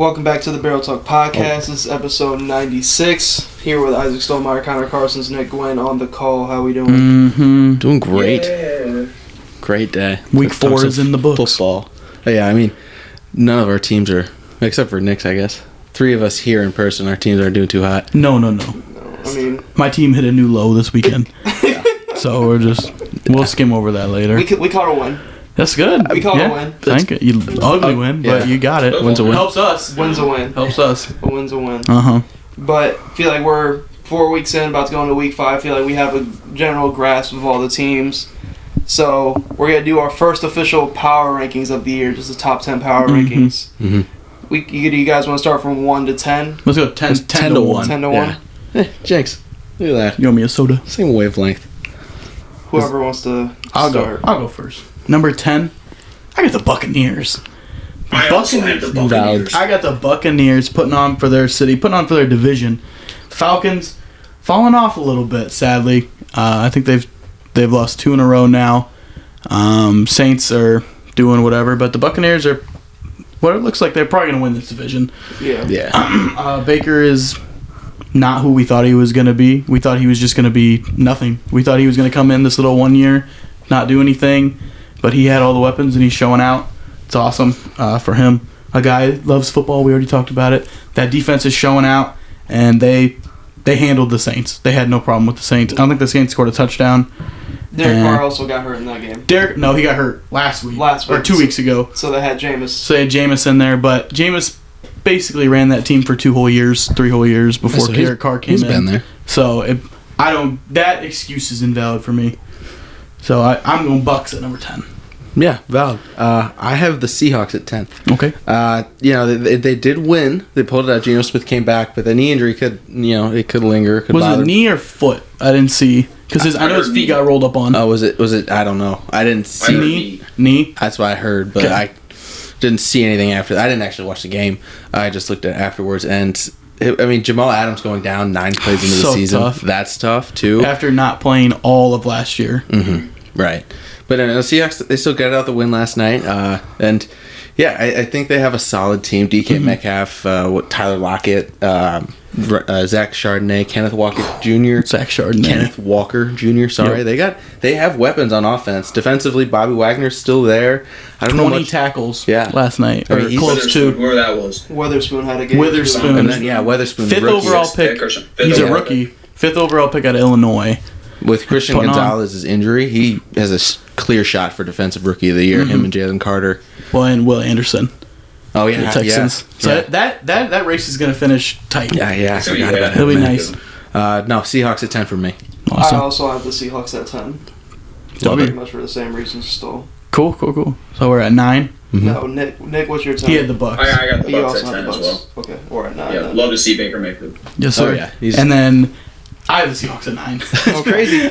Welcome back to the Barrel Talk Podcast. This is episode 96. Here with Isaac Stolmeyer, Connor Carsons, Nick Gwynn on the call. How we doing? Mm-hmm. Doing great. Yeah. Great day. Week 4 is in the books. Football. Yeah, I mean, none of our teams are, except for Nick's, I guess. 3 of us here in person, our teams aren't doing too hot. No. I mean, my team hit a new low this weekend. So we'll skim over that later. we caught a win. That's good. We caught a win. Thank you. Ugly win, but you got it. Win's a win. Helps us. Win's a win. Helps us. A win's a win. Uh-huh. But I feel like we're 4 weeks in, about to go into week 5. I feel like we have a general grasp of all the teams. So we're going to do our first official power rankings of the year, just the top 10 power rankings. Mm-hmm. You guys want to start from 1 to 10? Let's go 10 to 1. 10 to 1? Yeah. Hey, Jenks, look at that. You want me a soda? Same wavelength. Whoever wants to I'll start. go first. Number 10, I got the Buccaneers. I also have the Buccaneers. I got the Buccaneers putting on for their city, putting on for their division. Falcons falling off a little bit, sadly. I think they've lost 2 in a row now. Saints are doing whatever, but the Buccaneers are what it looks like they're probably going to win this division. Yeah. Baker is not who we thought he was going to be. We thought he was just going to be nothing. We thought he was going to come in this little 1 year, not do anything, but he had all the weapons and he's showing out. It's awesome for him. A guy loves football. We already talked about it. That defense is showing out, and they handled the Saints. They had no problem with the Saints. I don't think the Saints scored a touchdown. Derek Carr also got hurt in that game. He got hurt last week. Or 2 weeks ago. So they had Jameis. So they had Jameis in there, but Jameis basically ran that team for 3 whole years before Derek Carr came in. He's been there. So that excuse is invalid for me. So I'm going Bucks at number 10. Yeah, valid. I have the Seahawks at 10. Okay. They did win. They pulled it out. Geno Smith came back, but the knee injury could linger. Was it knee or foot? I didn't see. Because I know his feet got rolled up on. Oh, was it? I don't know. I didn't see. Knee? That's what I heard, but I didn't see anything after that. I didn't actually watch the game. I just looked at it afterwards, and Jamal Adams going down 9 plays into the season. Tough. That's tough, too. After not playing all of last year. Mm-hmm. Right. But the Seahawks, they still got out the win last night. And, yeah, I think they have a solid team. DK Metcalf, Tyler Lockett, Zach Chardonnay, Kenneth Walker Jr. Kenneth Walker Jr., sorry. Yep. They have weapons on offense. Defensively, Bobby Wagner's still there. I don't know 20 tackles last night. I mean, close to. Where that was. Weatherspoon had a game. Witherspoon. And then, Weatherspoon. 5th overall pick. He's a rookie. 5th overall pick out of Illinois. With Christian Gonzalez's injury, he has a clear shot for Defensive Rookie of the Year. Him and Jalen Carter. Well, and Will Anderson. Oh yeah, the Texans. Yeah. So that race is going to finish tight. Yeah. I forgot about it. It'll be nice. No, Seahawks at 10 for me. Awesome. I also have the Seahawks at 10. Pretty much for the same reasons still. Cool. So we're at 9. Mm-hmm. No, Nick, what's your 10? He had the Bucks. I got the You Bucks also at have 10 the as Bucks. well. Okay, we're at 9. Yeah, then. love to see Baker make it. Yes, sir. Oh, yeah. And then I have the Seahawks at 9. That's crazy.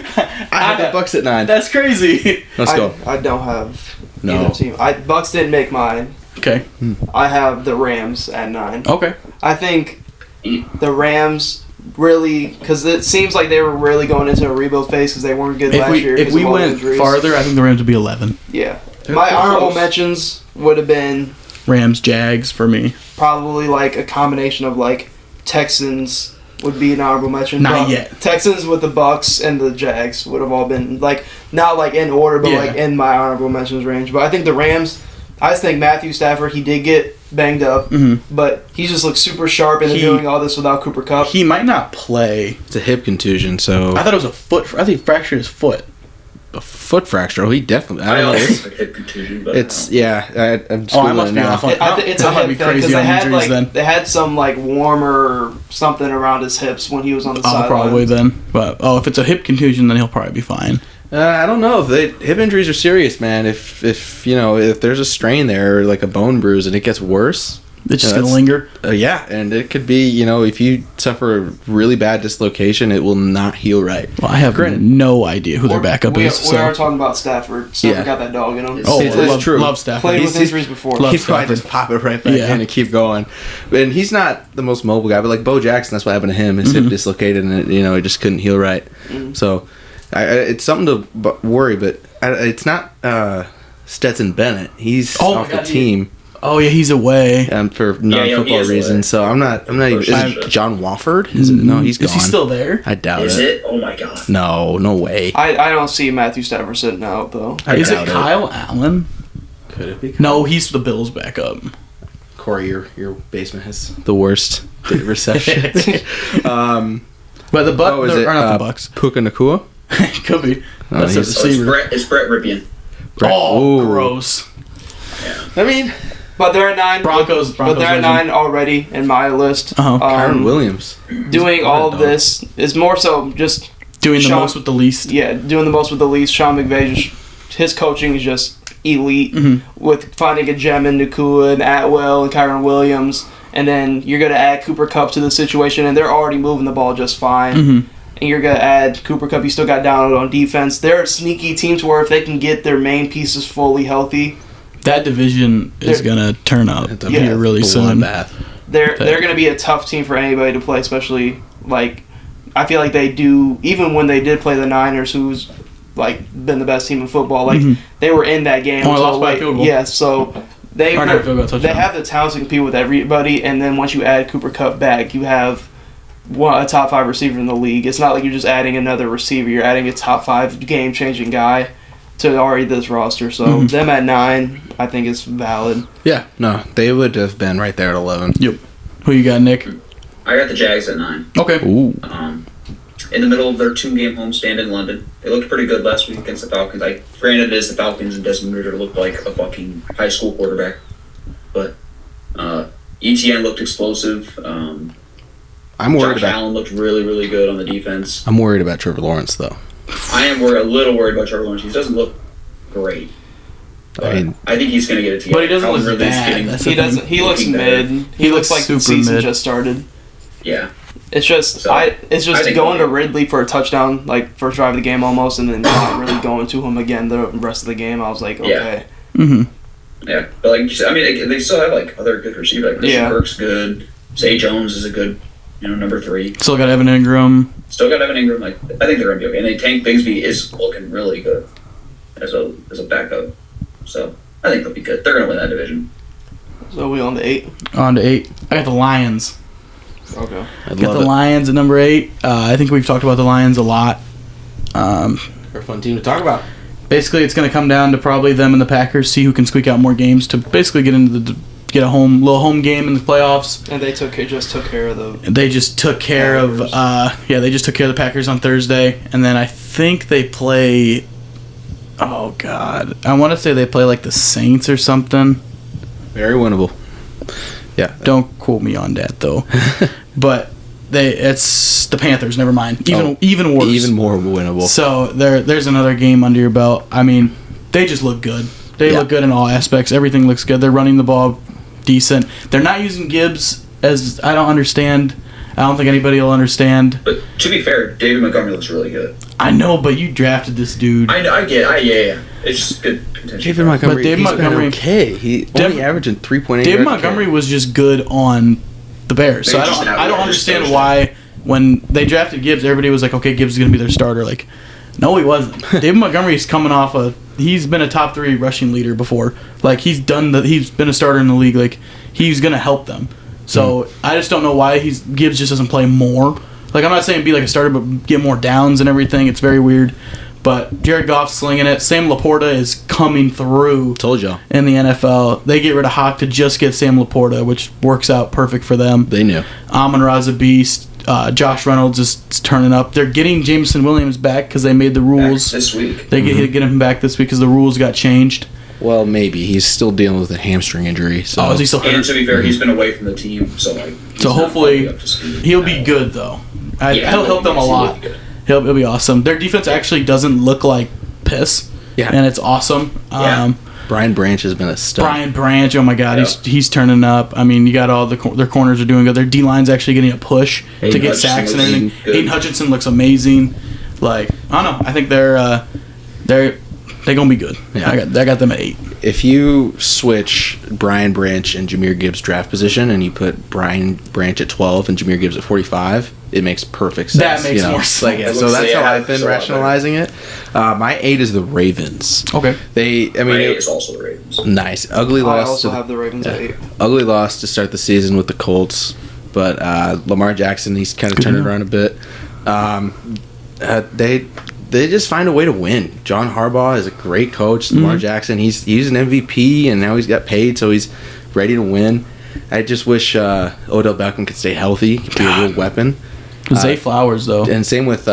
I have the Bucks at 9. That's crazy. Let's go. I don't have either team. Bucks didn't make mine. Okay. I have the Rams at 9. Okay. I think the Rams really, because it seems like they were really going into a rebuild phase because they weren't good last year. If we went farther, I think the Rams would be 11. Yeah. My honorable mentions would have been Rams, Jags for me. probably like a combination of like Texans would be an honorable mention. Not yet. Texans with the Bucks and the Jags would have all been like not like in order, but like in my honorable mentions range. But I think the Rams. I just think Matthew Stafford, he did get banged up, but he just looks super sharp and they're doing all this without Cooper Kupp. He might not play. It's a hip contusion, so I thought it was a foot. I think he fractured his foot. a foot fracture. Oh, he definitely. I don't know. also think hip contusion, but It's yeah. I'm just I must be off. It's a hip thing because they had some like warmer something around his hips when he was on the sideline. Probably then. But if it's a hip contusion, then he'll probably be fine. I don't know. Hip injuries are serious, man. If there's a strain there, or like a bone bruise, and it gets worse, it's just gonna linger. Yeah, and it could be, if you suffer a really bad dislocation, it will not heal right. Well, I have no idea who their backup is. We are talking about Stafford. Stafford got that dog in him. It's true. Love Stafford. Played with injuries before. He'd probably just pop it right back in and keep going. And he's not the most mobile guy, but like Bo Jackson, that's what happened to him. His hip dislocated, and it just couldn't heal right. So it's something to worry, but it's not Stetson Bennett. He's off the team. Oh yeah, he's away. For non-football reasons. So I'm not even. Is it John Wofford? Is it? No, he's gone. Is he still there? I doubt Is it? Oh my god. No way. I don't see Matthew Stafford sitting out though. Is it Kyle Allen? Could it be? No, he's the Bills' backup. Corey, your basement has the worst reception. But the Bucks are not the Bucks. Puka Nacua? Could be. No, That's a receiver. It's Brett Ripien. Gross. I mean, but they're at 9. Broncos but they're at 9 already in my list. Kyron Williams. Doing all of this is more so just doing the most with the least. Yeah, doing the most with the least. Sean McVay, his coaching is just elite with finding a gem in Nacua and Atwell and Kyron Williams. And then you're going to add Cooper Kupp to the situation, and they're already moving the ball just fine. And you're going to add Cooper Kupp. You still got Donald on defense. They're sneaky teams where if they can get their main pieces fully healthy, that division is going to turn up here really soon. They're going to be a tough team for anybody to play, especially, like, I feel like they do, even when they did play the Niners, who's, like, been the best team in football, like, they were in that game. Lost by a field goal. Yeah, so they have the talent to compete with everybody, and then once you add Cooper Kupp back, you have a top 5 receiver in the league. It's not like you're just adding another receiver. You're adding a top 5 game-changing guy to already this roster. So them at 9, I think is valid. Yeah, no, they would have been right there at 11. Yep. Who you got, Nick? I got the Jags at 9. Okay. Ooh. In the middle of their 2-game homestand in London. They looked pretty good last week against the Falcons. Granted, it is the Falcons, and Desmond Ridder looked like a fucking high school quarterback. But ETN looked explosive. I'm worried Josh Allen looked really, really good on the defense. I'm worried about Trevor Lawrence, though. I am a little worried about Trevor Lawrence. He doesn't look great. I think he's going to get it together. But he doesn't look bad. He doesn't. He looks mid. He looks like the season just started. Yeah. It's just going to Ridley for a touchdown, like first drive of the game almost, and then not really going to him again the rest of the game. I was like, okay. Yeah, but like you said, I mean, they still have like other good receivers. Like Christian Kirk's good. Zay Jones is a good, number 3. Still got Evan Ingram. Like I think they're gonna be okay. And then Tank Bigsby is looking really good as a backup. So I think they'll be good. They're gonna win that division. So we on to 8. On to 8. I got the Lions. Okay. Got the Lions at number 8. I think we've talked about the Lions a lot. They're a fun team to talk about. Basically, it's going to come down to probably them and the Packers, see who can squeak out more games to basically get a little home game in the playoffs. And they just took care of the. They just took care of the Packers on Thursday, and then I think they play. Oh God, I want to say they play like the Saints or something. Very winnable. Yeah. Don't quote me on that though, but. It's the Panthers. Never mind. Even worse. Even more winnable. So there's another game under your belt. I mean, they just look good. They look good in all aspects. Everything looks good. They're running the ball decent. They're not using Gibbs as I don't understand. I don't think anybody will understand. But to be fair, David Montgomery looks really good. I know, but you drafted this dude. I get. Yeah. It's just good potential. David Montgomery. Okay, he only averaging 3.8. David Montgomery was just good on the Bears. So I don't understand why when they drafted Gibbs, everybody was like, okay, Gibbs is going to be their starter. Like, no, he wasn't. David Montgomery's coming off he's been a top 3 rushing leader before. Like, he's been a starter in the league. Like, he's going to help them. So I just don't know why Gibbs just doesn't play more. Like, I'm not saying be like a starter, but get more downs and everything. It's very weird. But Jared Goff's slinging it. Sam Laporta is coming through. Told y'all. In the NFL. They get rid of Hawk to just get Sam Laporta, which works out perfect for them. They knew. Amon-Ra's a beast. Josh Reynolds is turning up. They're getting Jameson Williams back because they made the rules. Back this week. They get him back this week because the rules got changed. Well, maybe. He's still dealing with a hamstring injury. So. Is he still hurt? And to be fair, he's been away from the team, so hopefully he'll be good, though. He'll help them a lot. He'll be awesome. Their defense actually doesn't look like piss. Yeah. And it's awesome. Yeah. Brian Branch has been a stud. Brian Branch, oh my God, he's turning up. I mean, you got all their corners are doing good. Their D line's actually getting a push to get sacks and everything. Aiden Hutchinson looks amazing. Like, I don't know. I think they're gonna be good. Yeah. I got them at 8. if you switch Brian Branch and Jahmyr Gibbs' draft position, and you put Brian Branch at 12 and Jahmyr Gibbs at 45, it makes perfect sense. That makes more sense. Like, yeah, so that's how I've been rationalizing it. My 8 is the Ravens. Okay. My 8 is also the Ravens. Nice. Ugly loss. I also have the Ravens at 8. Ugly loss to start the season with the Colts, but Lamar Jackson, he's kind of turned it around a bit. They just find a way to win. John Harbaugh is a great coach. Lamar Jackson, he's an MVP, and now he's got paid, so he's ready to win. I just wish Odell Beckham could stay healthy, could be a real weapon. Zay Flowers, though. And same with,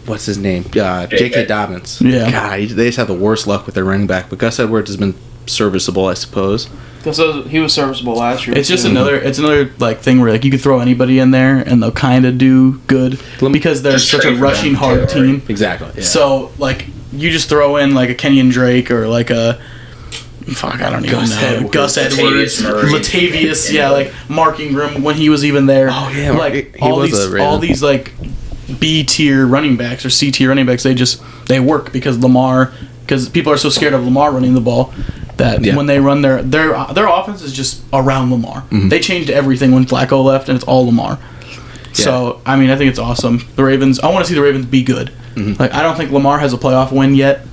what's his name? J.K. Dobbins. Yeah. God, they just have the worst luck with their running back. But Gus Edwards has been serviceable, I suppose. Because he was serviceable last year. It's just another like thing where like you could throw anybody in there and they'll kind of do good because they're such a rushing hard team. Exactly. Yeah. So like you just throw in like a Kenyon Drake or like a I don't even know. Gus Edwards, Latavius, like Mark Ingram when he was even there. Oh yeah, like all these like B tier running backs or C tier running backs, they work because people are so scared of Lamar running the ball that when they run their offense is just around Lamar. Mm-hmm. They changed everything when Flacco left, and it's all Lamar. Yeah. So I mean, I think it's awesome. The Ravens. I want to see the Ravens be good. Mm-hmm. Like I don't think Lamar has a playoff win yet.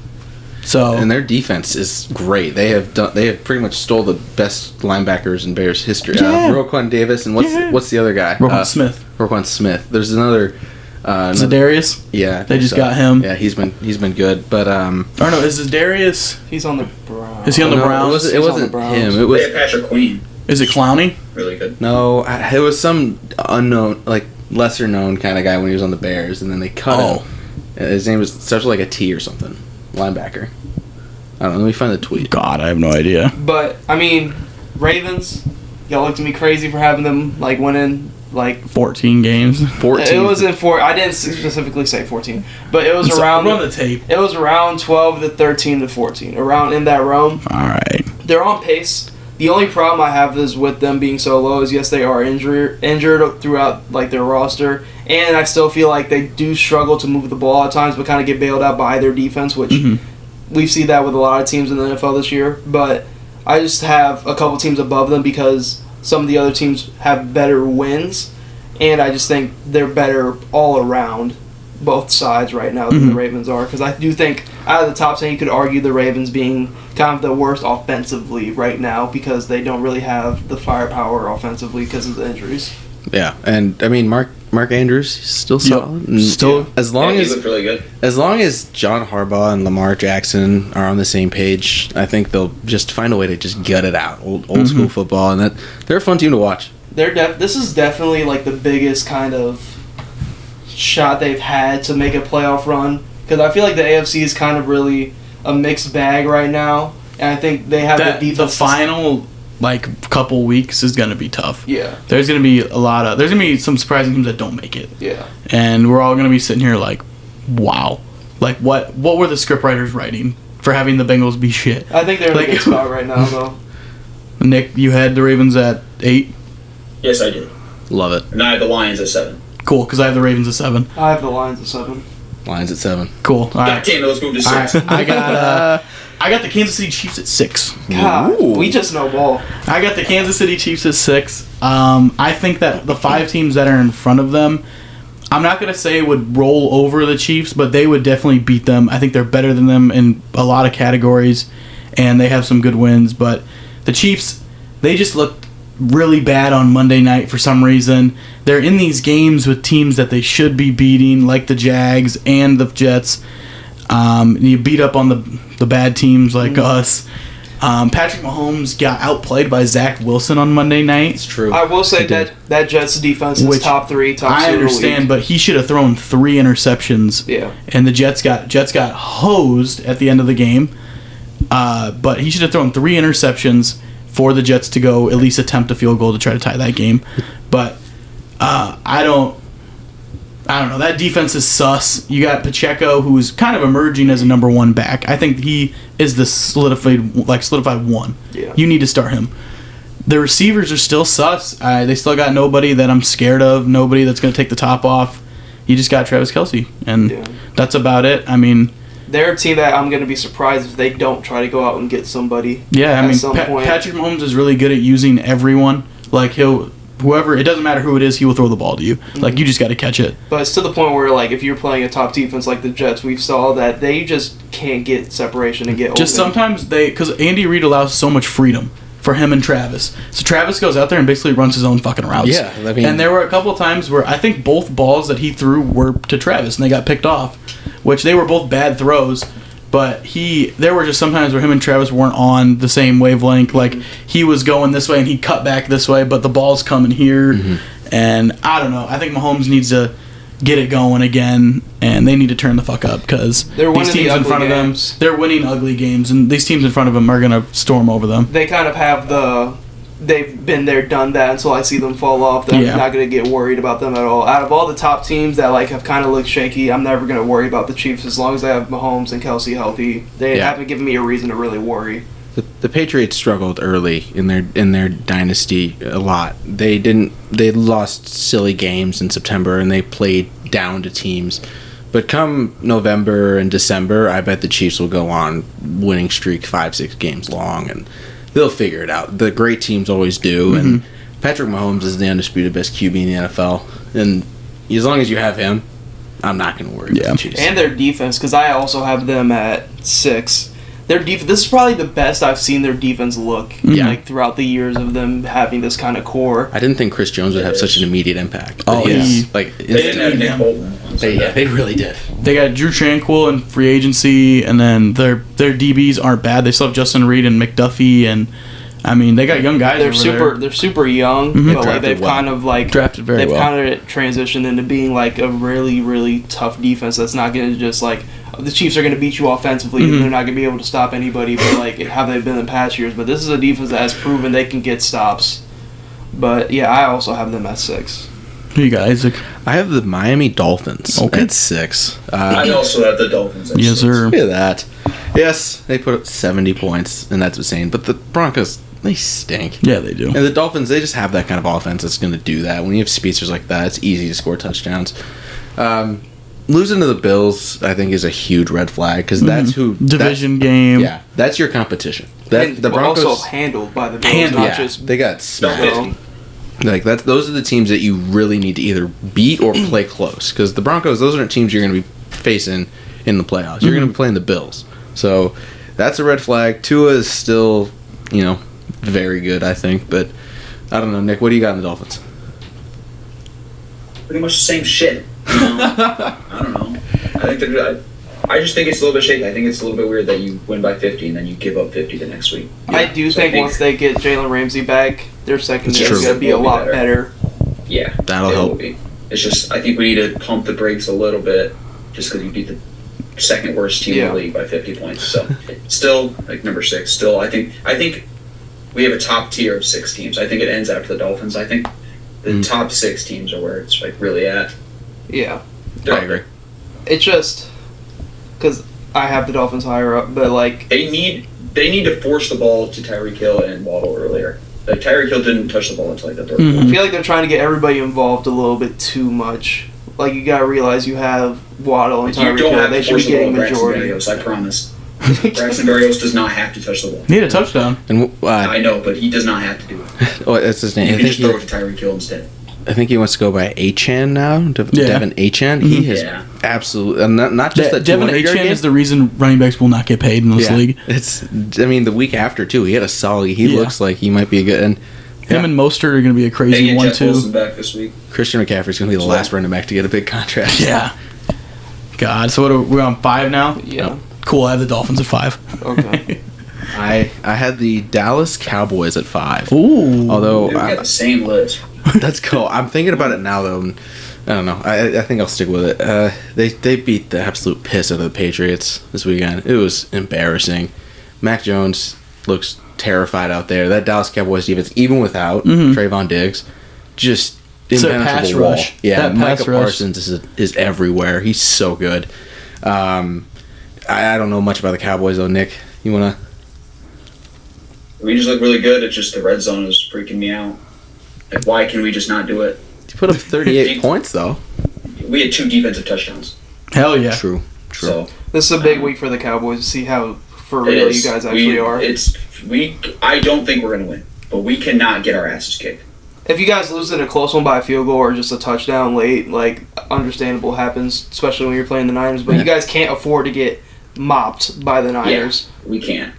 So and their defense is great. They have pretty much stole the best linebackers in Bears history. Yeah. Roquan Davis and what's the other guy? Roquan Smith. There's another. Zadarius? Yeah. They just got him. Yeah, he's been good. But or no, is Zadarius? He's on the Browns. Is he on the Browns? It wasn't him. It was they have Patrick Queen. Is it Clowney? Really good. No, it was some unknown, like lesser known kind of guy when he was on the Bears, and then they cut him. His name starts with like a T or something. Linebacker. I don't know. Let me find the tweet. God, I have no idea. But I mean, Ravens. Y'all looked at me crazy for having them like winning like 14 games. 14. It was in 4. I didn't specifically say 14, but it was around. Run the tape. It was around 12 to 13 to 14, around in that realm. All right. They're on pace. The only problem I have is with them being so low is yes, they are injured throughout like their roster, and I still feel like they do struggle to move the ball at times, but kind of get bailed out by their defense, which we've seen that with a lot of teams in the NFL this year. But I just have a couple teams above them because some of the other teams have better wins, and I just think they're better all around, both sides right now than the Ravens are. Because I do think out of the top 10, you could argue the Ravens being kind of the worst offensively right now because they don't really have the firepower offensively because of the injuries. Yeah, and I mean Mark Andrews is still solid. Still, as long he as looked really good. As long as John Harbaugh and Lamar Jackson are on the same page, I think they'll just find a way to just gut it out. Old school football, and they're a fun team to watch. This is definitely like the biggest kind of shot they've had to make a playoff run because I feel like the AFC is kind of really a mixed bag right now, and I think they have the defense. The final couple weeks is going to be tough. Yeah. There's going to be there's going to be some surprising teams that don't make it. Yeah. And we're all going to be sitting here like, wow. Like, what were the scriptwriters writing for having the Bengals be shit? I think they're in a good spot right now, though. Nick, you had the Ravens at 8? Yes, I did. Love it. And I had the Lions at 7. Cool, because I have the Ravens at 7. I have the Lions at 7. Lions at 7. Cool. All right. Damn, let's move to 6. I got the Kansas City Chiefs at 6. God, we just know ball. I got the Kansas City Chiefs at 6. I think that the 5 teams that are in front of them, I'm not going to say would roll over the Chiefs, but they would definitely beat them. I think they're better than them in a lot of categories, and they have some good wins. But the Chiefs, they just looked really bad on Monday night for some reason. They're in these games with teams that they should be beating, like the Jags and the Jets. You beat up on the bad teams like us. Patrick Mahomes got outplayed by Zach Wilson on Monday night. It's true. I will say that Jets defense is top 3, top 2. I understand, but he should have thrown 3 interceptions. Yeah. And the Jets got hosed at the end of the game. But he should have thrown 3 interceptions for the Jets to go at least attempt a field goal to try to tie that game. But I don't know. That defense is sus. You got Pacheco, who's kind of emerging as a number 1 back. I think he is the solidified 1. Yeah. You need to start him. The receivers are still sus. They still got nobody that I'm scared of. Nobody that's going to take the top off. You just got Travis Kelce, and that's about it. I mean, they're a team that I'm going to be surprised if they don't try to go out and get somebody. Yeah, I mean, Patrick Mahomes is really good at using everyone. Like, whoever, it doesn't matter who it is, he will throw the ball to you. Like, you just got to catch it. But it's to the point where, like, if you're playing a top defense like the Jets, we saw that they just can't get separation and get open. Just sometimes because Andy Reid allows so much freedom for him and Travis. So Travis goes out there and basically runs his own fucking routes. Yeah, I mean, and there were a couple of times where I think both balls that he threw were to Travis, and they got picked off, which they were both bad throws. But there were just sometimes where him and Travis weren't on the same wavelength. Like, he was going this way and he cut back this way, but the ball's coming here. And I don't know. I think Mahomes needs to get it going again, and they need to turn the fuck up because these teams in front of them, they're winning ugly games, and these teams in front of them are going to storm over them. They kind of have they've been there, done that until I see them fall off. I'm not going to get worried about them at all. Out of all the top teams that like have kind of looked shaky, I'm never going to worry about the Chiefs as long as they have Mahomes and Kelsey healthy. They haven't given me a reason to really worry. The Patriots struggled early in their dynasty a lot. They lost silly games in September and they played down to teams. But come November and December, I bet the Chiefs will go on winning streak 5-6 games long and they'll figure it out. The great teams always do, and Patrick Mahomes is the undisputed best QB in the NFL. And as long as you have him, I'm not going to worry about the Chiefs. And their defense, because I also have them at 6. Their this is probably the best I've seen their defense look like throughout the years of them having this kind of core. I didn't think Chris Jones would have such an immediate impact. Oh, yeah. They didn't have Nick Bolton. They really did. They got Drew Tranquill in free agency, and then their DBs aren't bad. They still have Justin Reed and McDuffie, and I mean they got young guys. They're super young, but like they've kind of like drafted very well. They've kind of transitioned into being like a really really tough defense that's not going to just like. The Chiefs are going to beat you offensively, and they're not going to be able to stop anybody, but like have they been in past years? But this is a defense that has proven they can get stops. But yeah, I also have them at 6. Who you got, Isaac? I have the Miami Dolphins at 6. I also have the Dolphins at 6. Yes, sir. Look at that. Yes, they put up 70 points, and that's insane. But the Broncos, they stink. Yeah, they do. And the Dolphins, they just have that kind of offense that's going to do that. When you have speedsters like that, it's easy to score touchdowns. Losing to the Bills, I think, is a huge red flag because that's who division game. Yeah, that's your competition. The Broncos also handled by the Bills, not just they got smacked. Like those are the teams that you really need to either beat or play close because the Broncos, those aren't teams you're going to be facing in the playoffs. You're going to be playing the Bills, so that's a red flag. Tua is still, very good, I think, but I don't know, Nick. What do you got in the Dolphins? Pretty much the same shit. I don't know. I just think it's a little bit shaky. I think it's a little bit weird that you win by 50 and then you give up 50 the next week. I do think once they get Jalen Ramsey back, their secondary is going to be a lot better. Yeah, that'll help. It's just I think we need to pump the brakes a little bit just because you beat the second worst team in the league by 50 points. So still like number 6. Still, I think we have a top tier of 6 teams. I think it ends after the Dolphins. I think the top 6 teams are where it's like really at. Yeah, I agree. It's just because I have the Dolphins higher up, but like they need to force the ball to Tyreek Hill and Waddle earlier. Like Tyreek Hill didn't touch the ball until like the third. I feel like they're trying to get everybody involved a little bit too much. Like you gotta realize you have Waddle and Tyreek Hill. They should be getting majority. I promise. Braxton Berrios does not have to touch the ball. Need a touchdown. And I know, but he does not have to do it. Oh, that's his name. You can just throw it to Tyreek Hill instead. I think he wants to go by Achane now. Devin Achane. He has absolutely not just that. Devin Achane is the reason running backs will not get paid in this league. The week after too, he had a solid. He looks like he might be a good. And him and Mostert are going to be a crazy one too. Wilson back this week. Christian McCaffrey's going to be the last running back to get a big contract. Yeah. God. So what are we on 5 now? Yeah. Oh, cool. I have the Dolphins at 5. Okay. I had the Dallas Cowboys at 5. Ooh. Although we got the same list. That's cool. I'm thinking about it now though. And I don't know. I think I'll stick with it. They beat the absolute piss out of the Patriots this weekend. It was embarrassing. Mac Jones looks terrified out there. That Dallas Cowboys defense, even without Trayvon Diggs, just impenetrable wall. Rush. Yeah, Micah Parsons is everywhere. He's so good. I don't know much about the Cowboys though. Nick, you wanna? We just look really good. It's just the red zone is freaking me out. Like, why can we just not do it? You put up 38 points, though. We had 2 defensive touchdowns. Hell yeah. True. So This is a big week for the Cowboys to see how for real you guys actually are. I don't think we're going to win, but we cannot get our asses kicked. If you guys lose in a close one by a field goal or just a touchdown late, like, understandable happens, especially when you're playing the Niners. But you guys can't afford to get mopped by the Niners. Yeah, we can't.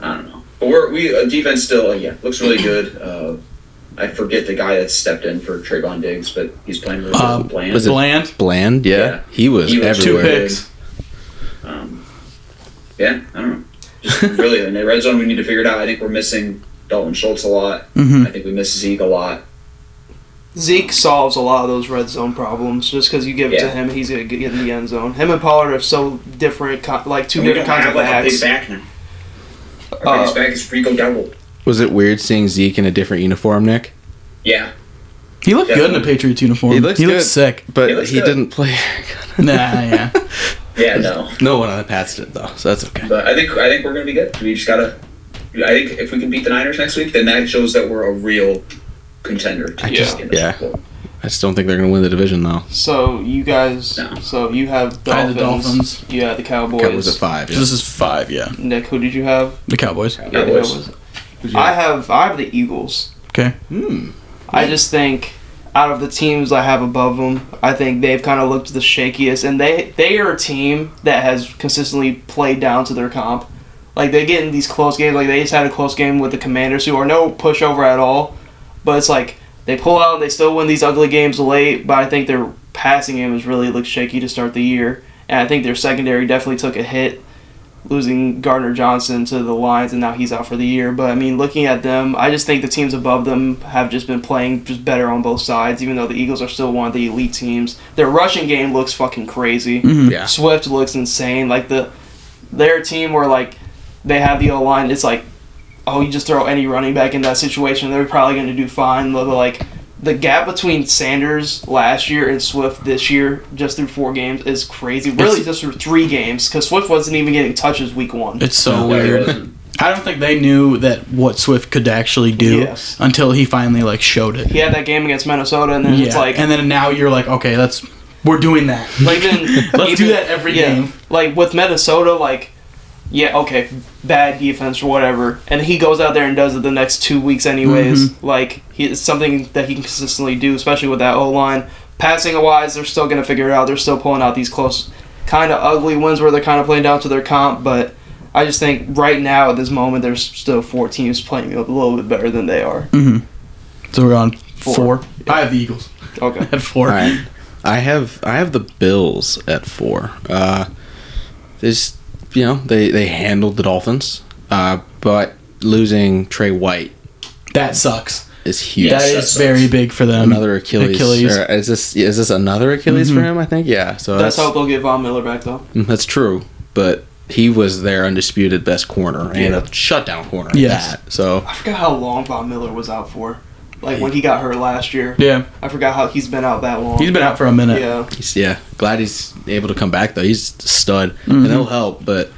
I don't know. But defense still, looks really good. I forget the guy that stepped in for Trayvon Diggs, but he's playing really good. Bland. Was it Bland? Bland, yeah. He was everywhere. 2 picks. I don't know. Just really, in the red zone, we need to figure it out. I think we're missing Dalton Schultz a lot. Mm-hmm. I think we miss Zeke a lot. Zeke solves a lot of those red zone problems. Just because you give it to him, he's going to get in the end zone. Him and Pollard are so different, like two different kinds of backs. A big back now. Our biggest back is Rico Dowdle. Was it weird seeing Zeke in a different uniform, Nick? Yeah. He looked good in a Patriots uniform. He looks sick. But he didn't play. Yeah. Yeah, no. No one on the Pats did, though, so that's okay. But I think we're going to be good. We just got to... I think if we can beat the Niners next week, then that shows that we're a real contender. I just don't think they're going to win the division, though. So you guys... No. So you have Dolphins. I had the Dolphins. You had the Cowboys. Cowboys at 5, yeah. This is 5, yeah. Nick, who did you have? The Cowboys. Yeah, the Cowboys. I have the Eagles. Okay. I just think out of the teams I have above them, I think they've kind of looked the shakiest, and they are a team that has consistently played down to their comp. Like, they get in these close games. Like, they just had a close game with the Commanders, who are no pushover at all. But it's like, they pull out, they still win these ugly games late, but I think their passing game has really looked shaky to start the year. And I think their secondary definitely took a hit, losing Gardner Johnson to the Lions, and now he's out for the year. But, I mean, looking at them, I just think the teams above them have just been playing just better on both sides, even though the Eagles are still one of the elite teams. Their rushing game looks fucking crazy. Mm-hmm. Yeah. Swift looks insane. Like, their team where, like, they have the O-line, it's like, you just throw any running back in that situation, they're probably going to do fine. But, like, the gap between Sanders last year and Swift this year, just through 4 games, is crazy. Really, just through 3 games, because Swift wasn't even getting touches week 1. It's so weird. I don't think they knew what Swift could actually do until he finally, showed it. He had that game against Minnesota, and then it's like... And then now you're like, okay, we're doing that. Like, Let's do that every game. Like, with Minnesota, bad defense or whatever, and he goes out there and does it the next 2 weeks anyways. Mm-hmm. It's something that he can consistently do, especially with that O-line. Passing-wise, they're still going to figure it out. They're still pulling out these close, kind of ugly wins where they're kind of playing down to their comp, but I just think right now at this moment there's still 4 teams playing a little bit better than they are. Mm-hmm. So we're on 4. I have the Eagles. Okay. At 4. All right. I have the Bills at 4. They handled the Dolphins, but losing Trey White that sucks. Is huge. That is very big for them. Another Achilles. Or is this another Achilles for him? I think So that's how they'll get Von Miller back though. That's true, but he was their undisputed best corner and a shutdown corner. Yes. So I forgot how long Von Miller was out for. When he got hurt last year. Yeah. I forgot how he's been out that long. He's been out for a minute. Yeah. Glad he's able to come back, though. He's a stud, and it'll help. But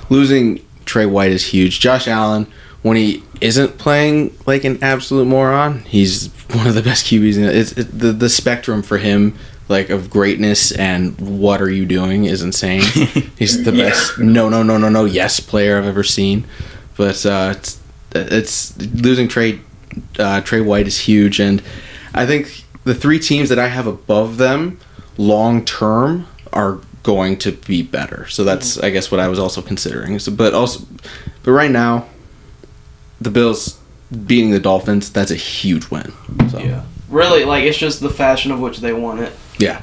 losing Trey White is huge. Josh Allen, when he isn't playing like an absolute moron, he's one of the best QBs. The spectrum for him, of greatness and what are you doing is insane. He's the best no yes player I've ever seen. But it's losing Trey White is huge, and I think the 3 teams that I have above them long term are going to be better. So that's I guess what I was also considering. But right now, the Bills beating the Dolphins, that's a huge win. So. Yeah, really, it's just the fashion of which they won it. Yeah,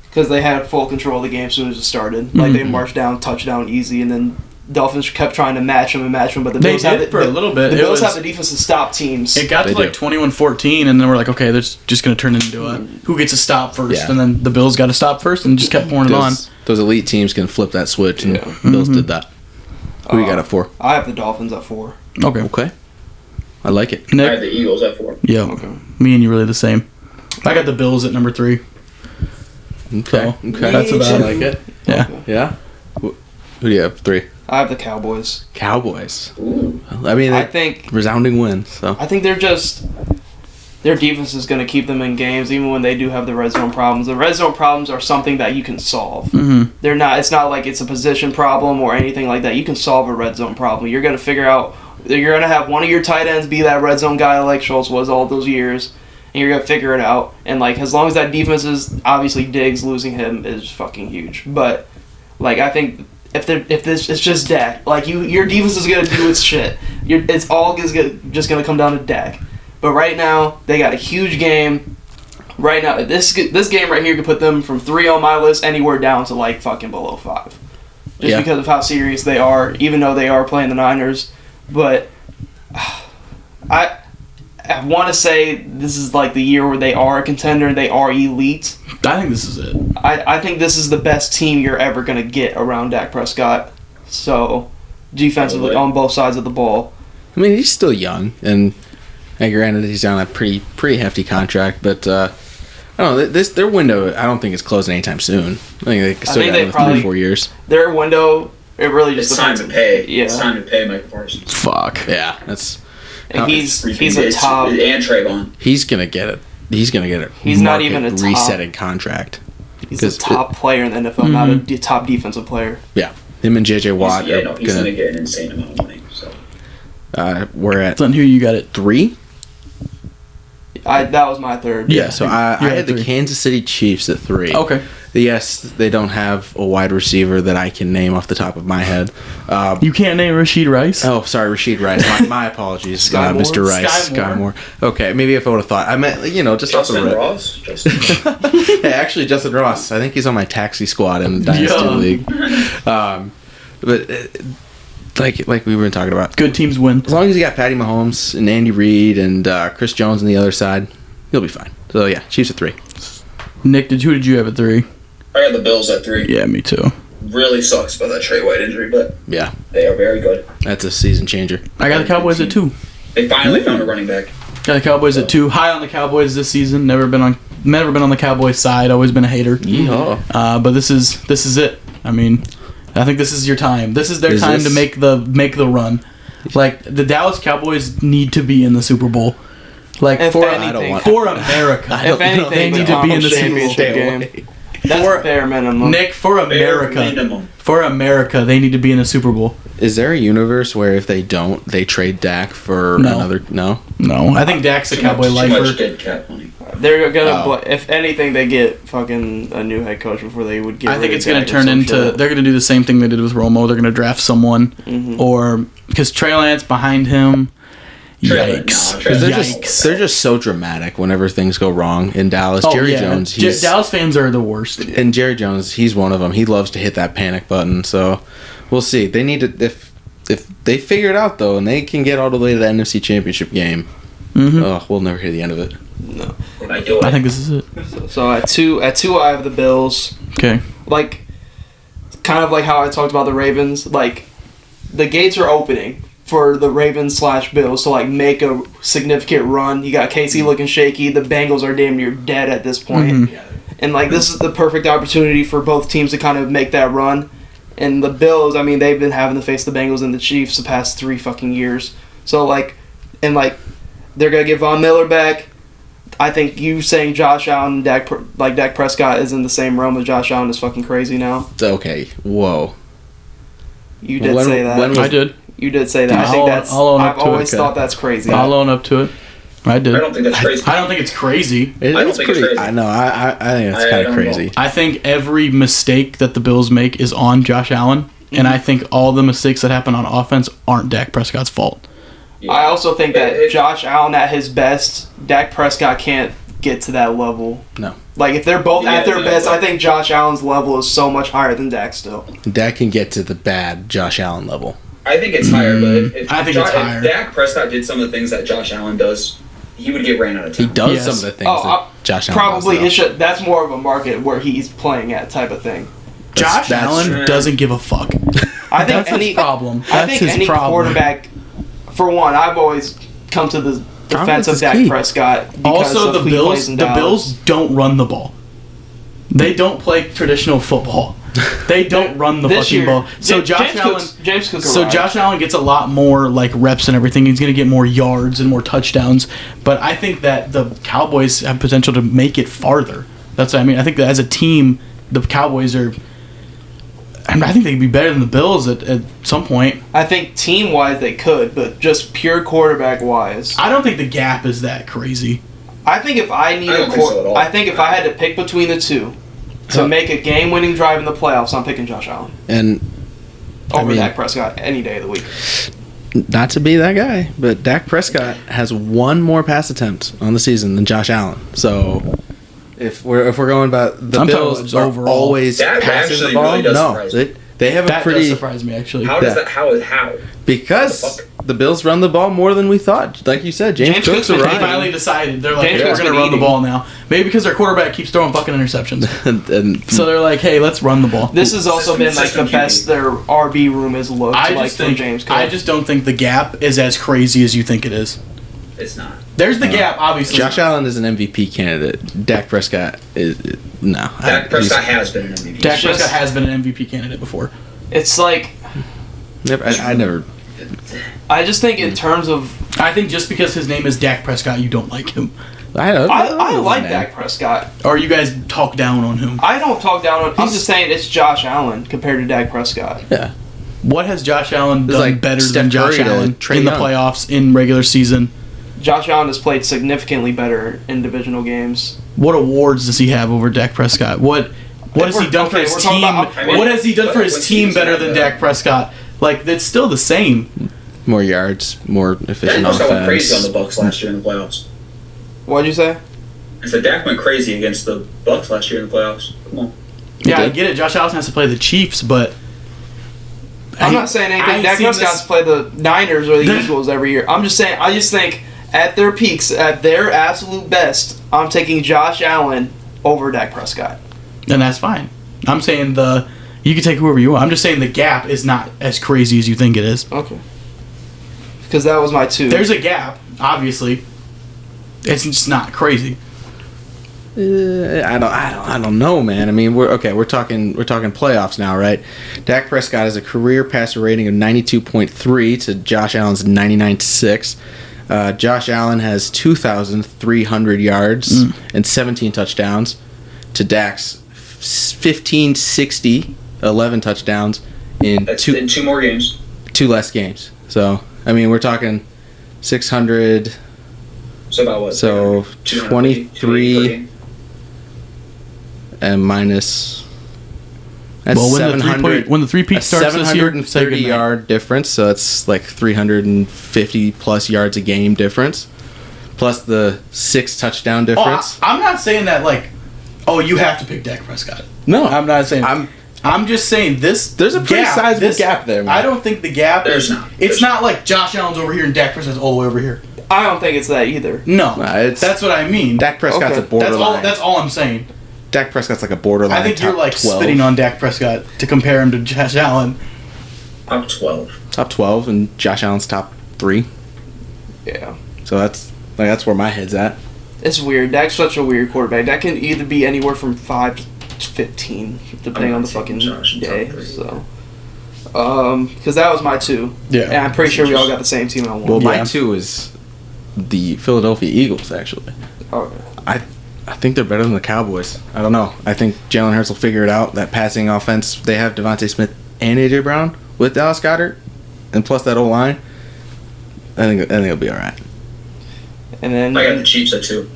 because they had full control of the game as soon as it started. They marched down, touchdown easy, and then Dolphins kept trying to match them, but the Bills had for a little bit. The Bills have the defense to stop teams. It got to 21-14, and then we're like, okay, that's just going to turn into who gets a stop first, and then the Bills got to stop first, and just kept pouring it on. Those elite teams can flip that switch, and Bills did that. Who you got at 4? I have the Dolphins at 4. Okay. I like it. Nick? I have the Eagles at 4. Yeah. Okay. Me and you really the same. I got the Bills at number 3. Okay. That's about I like it. Yeah. Okay. Yeah. Who do you have 3? I have the Cowboys. Cowboys. Ooh. I mean, I think resounding win. So I think they're just their defense is going to keep them in games even when they do have the red zone problems. The red zone problems are something that you can solve. Mm-hmm. They're not. It's not like it's a position problem or anything like that. You can solve a red zone problem. You're going to figure out. You're going to have one of your tight ends be that red zone guy like Schultz was all those years, and you're going to figure it out. And like as long as that defense is obviously Diggs, losing him is fucking huge. But like I think if this it's just Dak, like your defense is going to do its shit. It's all just going to come down to Dak. But right now they got a huge game. Right now this game right here could put them from 3 on my list anywhere down to like fucking below 5, just because of how serious they are. Even though they are playing the Niners. But I want to say this is like the year where they are a contender and they are elite. I think this is it. I think this is the best team you're ever going to get around Dak Prescott. So, defensively on both sides of the ball. I mean, he's still young, and granted he's on a pretty hefty contract, but I don't know, their window I don't think is closing anytime soon. I think they still got another 3 or 4 years. Their window... It really just it's time to pay. Yeah. It's time to pay Michael Parsons. Fuck. Yeah, that's. And he's a top. And Trayvon. He's gonna get it. He's gonna get it. He's not even a top resetting contract. He's a top player in the NFL, not a top defensive player. Yeah, him and JJ Watt. He's gonna get an insane amount of money. So. We're at. Who you got at 3? That was my third. Yeah, so I had the 3. Kansas City Chiefs at 3. Okay. Yes, they don't have a wide receiver that I can name off the top of my head. You can't name Rashid Rice? Oh, sorry, Rashid Rice. My apologies, Mr. Rice. Sky Moore. Okay, maybe if I would have thought. I meant, just Justin off the Ross? Hey, actually, Justin Ross. I think he's on my taxi squad in the Dynasty League. But like we were talking about. Good teams win. As long as you got Patty Mahomes and Andy Reid and Chris Jones on the other side, you'll be fine. So, yeah, Chiefs at 3. Nick, who did you have at 3? I got the Bills at 3. Yeah, me too. Really sucks about that Trey White injury, but yeah, they are very good. That's a season changer. I got the Cowboys at 2. They finally found a running back. Got the Cowboys at 2. High on the Cowboys this season. Never been on the Cowboys side. Always been a hater. Yeehaw. But this is it. I mean, I think this is your time. This is their time to make the run. Like the Dallas Cowboys need to be in the Super Bowl. Like for America. If anything, they need to be in the Super Bowl game. That's bare minimum. Nick, for America. For America, they need to be in the Super Bowl. Is there a universe where if they don't, they trade Dak for another? No? No. I think Dak's a Cowboy lifer. Too much dead cap money. They're gonna, if anything, they get fucking a new head coach before they would get. I think it's gonna turn into. They're gonna do the same thing they did with Romo. They're gonna draft someone, or because Trey Lance behind him. Yikes! They're just so dramatic whenever things go wrong in Dallas. Jerry Jones, Dallas fans are the worst. And Jerry Jones, he's one of them. He loves to hit that panic button. So we'll see. They need to if they figure it out though, and they can get all the way to the NFC Championship game. We'll never hear the end of it. No, I think this is it. So at two, I have the Bills. Okay. Like, kind of like how I talked about the Ravens. Like, the gates are opening for the Ravens/Bills to like make a significant run. You got KC looking shaky. The Bengals are damn near dead at this point. And like this is the perfect opportunity for both teams to kind of make that run. And the Bills, I mean, they've been having to face the Bengals and the Chiefs the past 3 fucking years. So like, they're gonna get Von Miller back. I think you saying Josh Allen, Dak Prescott is in the same realm as Josh Allen is fucking crazy now. Okay. Whoa. You did say that. I did. You did say that. I think that's. I've always thought that's crazy. I'll own up to it. I did. I don't think that's crazy. I don't think it's crazy. I don't think it's crazy. I know. I think it's kind of crazy. I think every mistake that the Bills make is on Josh Allen, and I think all the mistakes that happen on offense aren't Dak Prescott's fault. Yeah. I also think that Josh Allen at his best, Dak Prescott can't get to that level. No. Like, if they're both at their best, I think Josh Allen's level is so much higher than Dak still. Dak can get to the bad Josh Allen level. I think it's higher, but if higher. If Dak Prescott did some of the things that Josh Allen does, he would get ran out of town. He does some of the things that Josh Allen probably does. That's more of a market where he's playing at type of thing. Josh Allen doesn't give a fuck. I think that's his problem. I think any quarterback, for one, I've always come to the defense of Dak Prescott. Also, the Bills don't run the ball. They don't play traditional football. They don't run the This fucking year, ball. So Josh Allen. James Cook. So arrived. Josh Allen gets a lot more like reps and everything. He's going to get more yards and more touchdowns. But I think that the Cowboys have potential to make it farther. That's what I mean. I think that as a team, the Cowboys are. I think they could be better than the Bills at some point. I think team-wise they could, but just pure quarterback-wise. I don't think the gap is that crazy. I think if I need I think if I had to pick between the two to make a game-winning drive in the playoffs, I'm picking Josh Allen And over Dak Prescott any day of the week. not to be that guy, but Dak Prescott has one more pass attempt on the season than Josh Allen. So if we're going about the Bills are overall. always That passing the actually ball, really does no, surprise me. they have That a pretty does surprise me, actually. How does that? How? because What the fuck? the Bills run the ball more than we thought. Like you said, James Cook's They arrived. finally decided. They're like, James hey, we're Cook's going to been run the eating. ball now. Maybe because their quarterback keeps throwing fucking interceptions. and So they're like, hey, let's run the ball. This has also been like the best their RB room has looked I like just for think James Cook. I just don't think the gap is as crazy as you think it is. It's not. There's the gap, obviously. Josh Allen is an MVP candidate. Dak Prescott is no. Dak Prescott has been an MVP. Dak just- Prescott has been an MVP candidate before. It's like I never. I just think in terms of I think just because his name is Dak Prescott, you don't like him. I like Dak Prescott. Or you guys talk down on him. I don't talk down on. I'm just saying it's Josh Allen compared to Dak Prescott. Yeah. What has Josh Allen done like better Steph than Josh Curry to Allen Trae in the Young. playoffs, in regular season? Josh Allen has played significantly better in divisional games. What awards does he have over Dak Prescott? What has he done for his we're talking team? about- I mean, What has he done for what his team teams better have than the- Dak Prescott? Like, it's still the same. More yards, more Dak efficient Prescott went crazy on offense. the Bucks last year in the playoffs. What'd you say? I said Dak went crazy against the Bucks last year in the playoffs. Come on. Yeah, I did. get it. Josh Allen has to play the Chiefs, but I'm not saying I anything. ain't Dak seen Prescott's this- play the Niners or the Eagles every year. I'm just saying. I just think at their peaks, at their absolute best, I'm taking Josh Allen over Dak Prescott. and that's fine. I'm saying you can take whoever you want. I'm just saying the gap is not as crazy as you think it is. Okay. Because that was my two. There's a gap, obviously. It's just not crazy. I don't know, man. I mean, we're talking playoffs now, right? Dak Prescott has a career passer rating of 92.3 to Josh Allen's 99.6. Josh Allen has 2,300 yards and 17 touchdowns to Dak's 1,560, 11 touchdowns in That's in two more games. two less games. So, I mean, we're talking 600. So about what? So 250, 23 and minus. That's Well, when the three-peat a starts this year, say 730 goodnight. yard difference, so it's like 350 plus yards a game difference, plus the 6 touchdown Oh, difference. I'm not saying that you have to pick Dak Prescott. No, I'm not saying. I'm I'm just saying this. There's a pretty sizable gap there, man. I don't think the gap There's is. not. It's not like Josh Allen's over here and Dak Prescott's all the way over here. I don't think it's that either. No, it's- that's what I mean. Dak Prescott's Okay. a borderline. That's all I'm saying. Dak Prescott's like a borderline. I think you're top like 12. spitting on Dak Prescott to compare him to Josh Allen. Top 12. top 12, and Josh Allen's top 3. Yeah. So that's where my head's at. It's weird. Dak's such a weird quarterback. That can either be anywhere from 5 to 15, depending on the fucking Josh in top day. 3. So, because that was my 2. Yeah. And I'm pretty sure we all got the same team on 1. Well, Yeah. my 2 is the Philadelphia Eagles. Actually, Okay. I think they're better than the Cowboys. I don't know. I think Jalen Hurts will figure it out. That passing offense, they have Devontae Smith and AJ Brown with Dallas Goedert, and plus that O line. I think it'll be all right. And then I got the Chiefs at 2.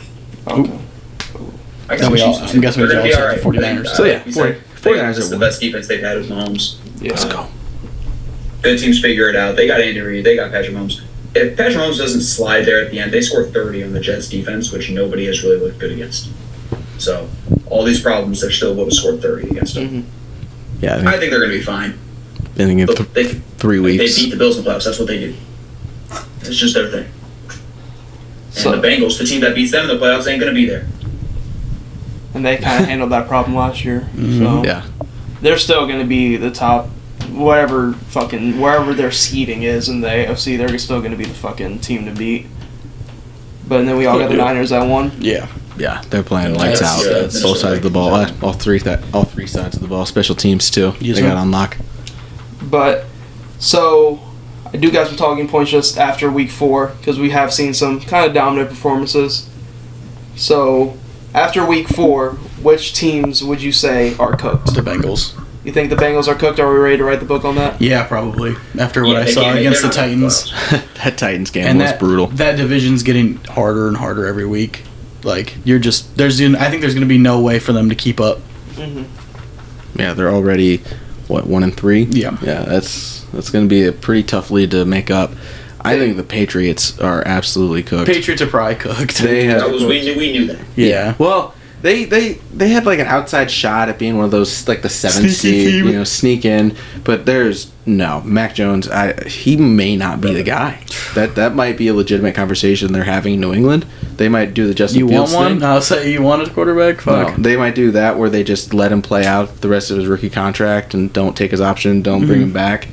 okay. I got No, the we all- Chiefs at 2. I'm guessing we They're gonna all be said all the right. 49ers. So, yeah, Like we said, 49ers it's are the one. best defense they've had with Mahomes. Yeah. Let's go. Good teams figure it out. They got Andy Reid. They got Patrick Mahomes. If Patrick Mahomes doesn't slide there at the end, they score 30 on the Jets defense, which nobody has really looked good against. So all these problems, they're still able to score 30 against them. Mhm. Yeah, I think they're going to be fine. I think in Look, they 3 weeks. They beat the Bills in the playoffs. That's what they do. It's just their thing. And So- the Bengals, the team that beats them in the playoffs, ain't going to be there. And they kind of handled that problem last year. So Mm-hmm. Yeah. they're still going to be the top, wherever their seeding is in the AFC. They're still going to be the fucking team to beat. But then we all got the Niners at 1. Yeah. Yeah, they're playing lights out. Both sides of the ball. All three sides of the ball. Special teams too. They got on lock. But so I do got some talking points just after week 4 because we have seen some kind of dominant performances. So after week 4, which teams would you say are cooked? The Bengals. You think the Bengals are cooked? Are we ready to write the book on that? Yeah, probably. After what I saw against the Titans. That Titans game was brutal. That division's getting harder and harder every week. Like, I think there's going to be no way for them to keep up. Mm-hmm. Yeah, they're already, 1-3? Yeah. Yeah, that's going to be a pretty tough lead to make up. I think the Patriots are absolutely cooked. Patriots are probably cooked. We knew that. Yeah. Well, they had like an outside shot at being one of those, like the 7th seed, sneak in. But Mac Jones, he may not be the guy. That might be a legitimate conversation they're having in New England. They might do the Justin Fields thing. You want one? I'll say you want a quarterback? Fuck. No, they might do that where they just let him play out the rest of his rookie contract and don't take his option, don't bring him back.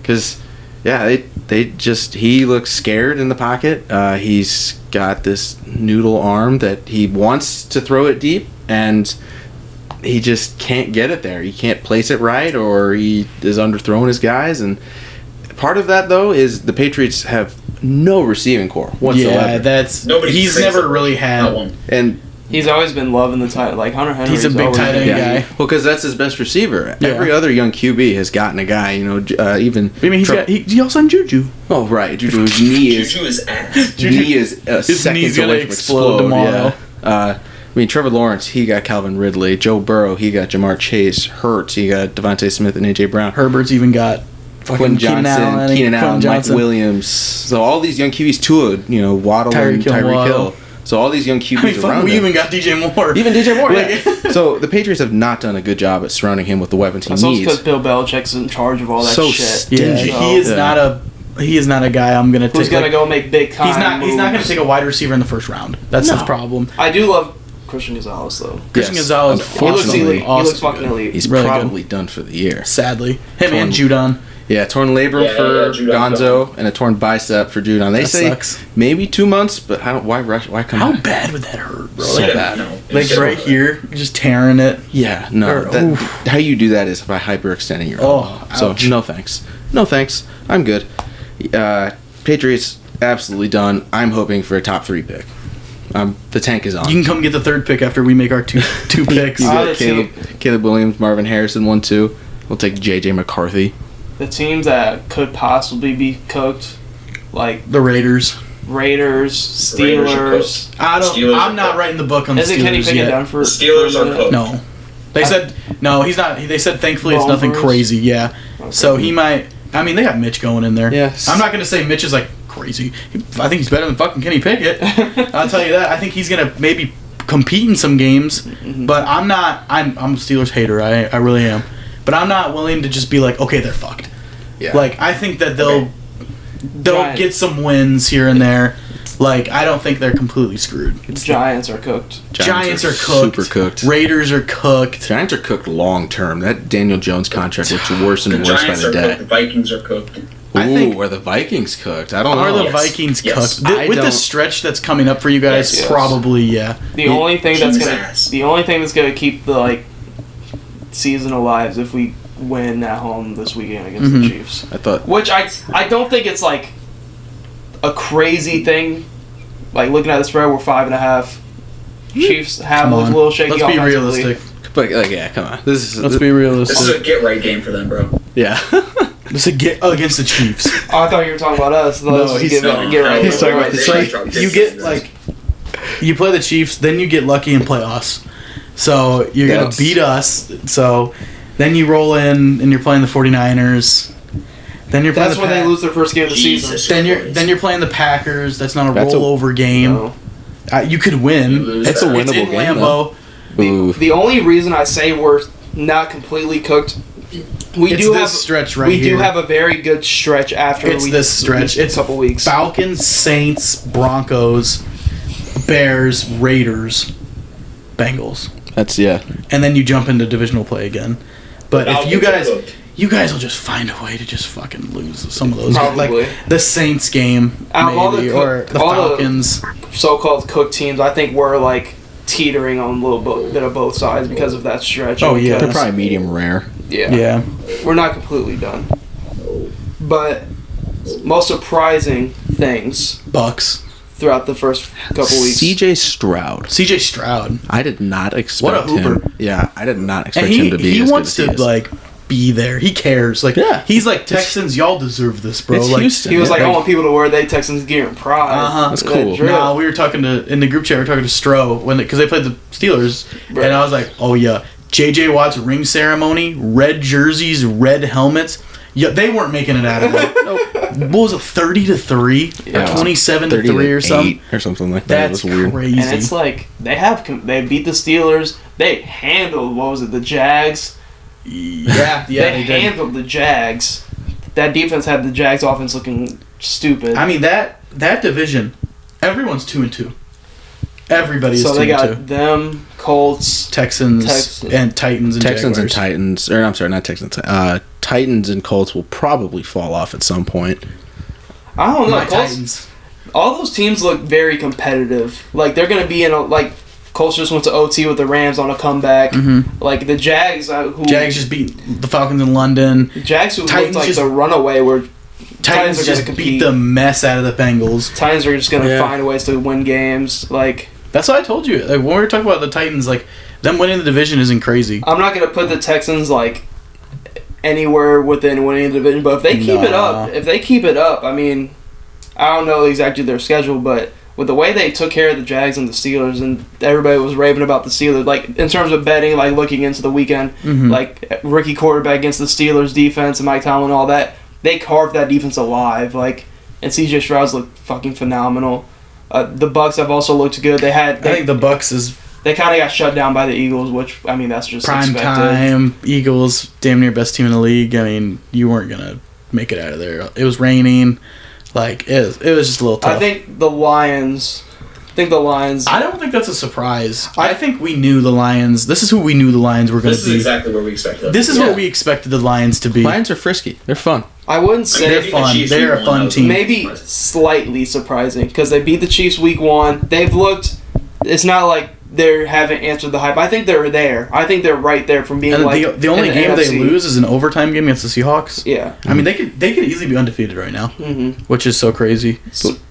Because, he looks scared in the pocket. He's got this noodle arm that he wants to throw it deep, and he just can't get it there. He can't place it right, or he is underthrowing his guys. And part of that, though, is the Patriots have no receiving core whatsoever. Yeah, he's never really had one. And he's always been loving the tight, like Hunter Henry. He's a big tight end guy. Well, because that's his best receiver. Yeah. Every other young QB has gotten a guy. Even. I mean, he also had Juju. Oh right, Juju's knee is. Juju is ass. Knee is a His second knee's gonna away from explode tomorrow. Yeah. Trevor Lawrence, he got Calvin Ridley. Joe Burrow, he got Jamar Chase. Hurts, he got Devontae Smith and AJ Brown. Herbert's even got Quentin Johnson, Keenan Allen, Mike Williams. So all these young QBs, Tua, Waddle and Tyreek Hill. So all these young QBs around him. We even got DJ Moore. Even DJ Moore, yeah. So the Patriots have not done a good job at surrounding him with the weapons he needs. That's because Bill Belichick's in charge of all that shit. Stingy. Yeah, he is not a guy I'm gonna take. Who's gonna go make big time He's not gonna take a wide receiver in the first round. That's the problem. I do love Christian Gonzalez though. Christian Gonzalez, he looks elite. He looks fucking elite. He's really probably done for the year. Sadly, him and Judon. Yeah, torn labrum for Gonzo and a torn bicep for Judon. They say maybe 2 months, but why come How back? bad would that hurt, bro? So bad. Like right here, just tearing it. Yeah, no. How you do that is by hyperextending your elbow. So no thanks. No thanks. I'm good. Patriots absolutely done. I'm hoping for a top 3 pick. The tank is on. You can come get the 3rd pick after we make our two picks. You got Caleb Williams, Marvin Harrison, 1-2. We'll take JJ McCarthy. The teams that could possibly be cooked, like the Raiders, Steelers. I'm not writing the book on the Steelers yet. Kenny Pickett done for the Steelers are cooked. No, they said no. He's not. They said thankfully it's nothing crazy. Yeah, okay. So he might. I mean, they got Mitch going in there. Yes. I'm not going to say Mitch is like crazy. I think he's better than fucking Kenny Pickett. I'll tell you that. I think he's going to maybe compete in some games, but I'm not. I'm a Steelers hater. I really am. But I'm not willing to just be like, okay, they're fucked. Yeah. Like, I think that they'll get some wins here and there. Like, I don't think they're completely screwed. Giants are cooked. Giants are cooked. Super cooked. Raiders are cooked. Giants are cooked long term. That Daniel Jones contract looks worse and worse by the day. Cooked. The Vikings are cooked. Are the Vikings cooked? I don't know. Are the Vikings cooked? With the stretch that's coming up for you guys, probably, yeah. The only thing that's gonna keep the season alive is if we win at home this weekend against the Chiefs. Which I don't think it's like a crazy thing. Like looking at the spread, we're 5.5. Chiefs have looked a little shaky. Let's be realistic. But come on. Let's be realistic. This is a get right game for them, bro. Yeah. This is a get against the Chiefs. Oh, I thought you were talking about us. He's talking about the Chiefs. You get you play the Chiefs, then you get lucky and play us. So you're gonna beat us. So then you roll in and you're playing the 49ers. Then you're playing when they lose their first game of the season. Then you're playing the Packers. That's not a rollover game. No. You could win. It's a winnable game. Lambeau. The only reason I say we're not completely cooked, we do have a very good stretch after this stretch. It's a couple weeks. Falcons, Saints, Broncos, Bears, Raiders, Bengals. And then you jump into divisional play again. But if you guys will just find a way to just fucking lose some of those. Probably. Like the Saints game, maybe, or the Falcons. So-called cooked teams, I think we're teetering on a little bit of both sides because of that stretch. Oh, yeah. They're probably medium rare. Yeah. We're not completely done. But most surprising things Bucks. throughout the first couple weeks. CJ Stroud. I did not expect What a hooper. him. Yeah, I did not expect And him to be he as wants good to, as he is. like, be there. He cares. Like, Yeah. he's like, Texans, y'all deserve this, bro. It's Like, Houston. He was Yeah. like, I want people to wear they Texans gear and pride. Uh-huh. That's That cool. drip. No, we were talking in the group chat. We were talking to Stro because they played the Steelers, Right. and I was like, "Oh yeah, JJ Watt's ring ceremony, red jerseys, red helmets. Yeah, they weren't making it out of that. What was it, 30-3 or 27-3 or something? or something like that. That's It was weird. crazy. And it's like they beat the Steelers. They handled the Jags. yeah, They they did. handled the Jags. That defense had the Jags offense looking stupid. I mean that division, everyone's 2-2. Everybody is 2-2. so they got them, Colts, Texans and Titans and Texans and Jaguars. Titans, or I'm sorry, not Texans. Titans and Colts will probably fall off at some point. I don't know. My Colts, Titans. all those teams look very competitive. Like they're gonna be in a Colts just went to OT with the Rams on a comeback. Mm-hmm. Like the Jags, Jags just beat the Falcons in London. Jags who Titans looked like just- the runaway were. Titans are just gonna beat compete. the mess out of the Bengals. Titans are just gonna Yeah. find ways to win games. Like That's what I told you. Like when we were talking about the Titans, like them winning the division isn't crazy. I'm not gonna put the Texans anywhere within winning the division, but if they keep it up, I mean, I don't know exactly their schedule, but with the way they took care of the Jags and the Steelers, and everybody was raving about the Steelers, like in terms of betting, like looking into the weekend, Mhm. like rookie quarterback against the Steelers defense and Mike Tomlin and all that, they carved that defense alive. Like, and CJ Stroud's looked fucking phenomenal. The Bucks have also looked good. I think the Bucks is they kind of got shut down by the Eagles, which I mean that's just prime expected. time. Eagles, damn near best team in the league. I mean, you weren't gonna make it out of there. It was raining. Like it was just a little tough. I think the Lions. I don't think that's a surprise. I think we knew the Lions. This is who we knew the Lions were going This to is be. exactly where we expected. This is Yeah. what we expected the Lions to be. Lions are frisky. They're fun. I wouldn't say They're fun. They're a fun team. maybe slightly surprising because they beat the Chiefs week 1. They've looked. It's not like they haven't answered the hype. I think they're there. I think they're right there from being And like the only in game they NFC. lose is an overtime game against the Seahawks. Yeah. I mean, they could easily be undefeated right now, which is so crazy.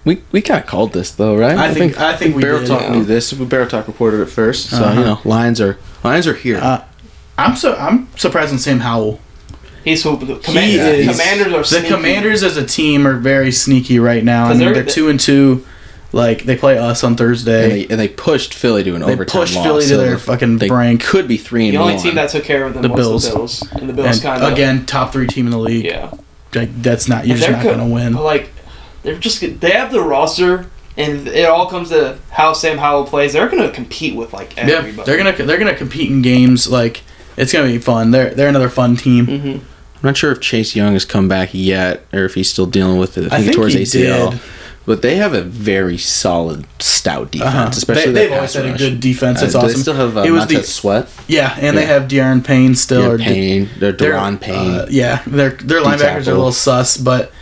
But we kind of called this though, right? I think we Barrel did. Talk yeah. knew this. Barrel Talk reported it first, so Uh-huh. Lions are here. I'm surprised on Sam Howell. He's hooping. He is- Commanders are The sneaky. Commanders as a team are very sneaky right now. I 'Cause mean, they're- they're 2-2. Like they play us on Thursday. and they pushed Philly to an They overtime pushed loss. Philly to so their fucking they brink. could be 3-1. The only team that took care of them The was Bills. the Bills, and the Bills And kind of again, top 3 team in the league. Yeah. Like that's not. You're And just they're not gonna win. Like they have the roster, and it all comes to how Sam Howell plays. They're gonna compete with everybody. Yeah, they're gonna compete in games. Like it's gonna be fun. They're another fun team. Mm-hmm. I'm not sure if Chase Young has come back yet, or if he's still dealing with it. I think he think tore his he ACL. did. But they have a very solid, stout defense, especially they've their always pass had a rush. good defense. It's Do awesome. They still have It was Montez Sweat, Yeah, and they Yeah. have De'Aaron Payne still. Payne, they're Deron Payne. Yeah, their linebackers are a tackle. little sus, but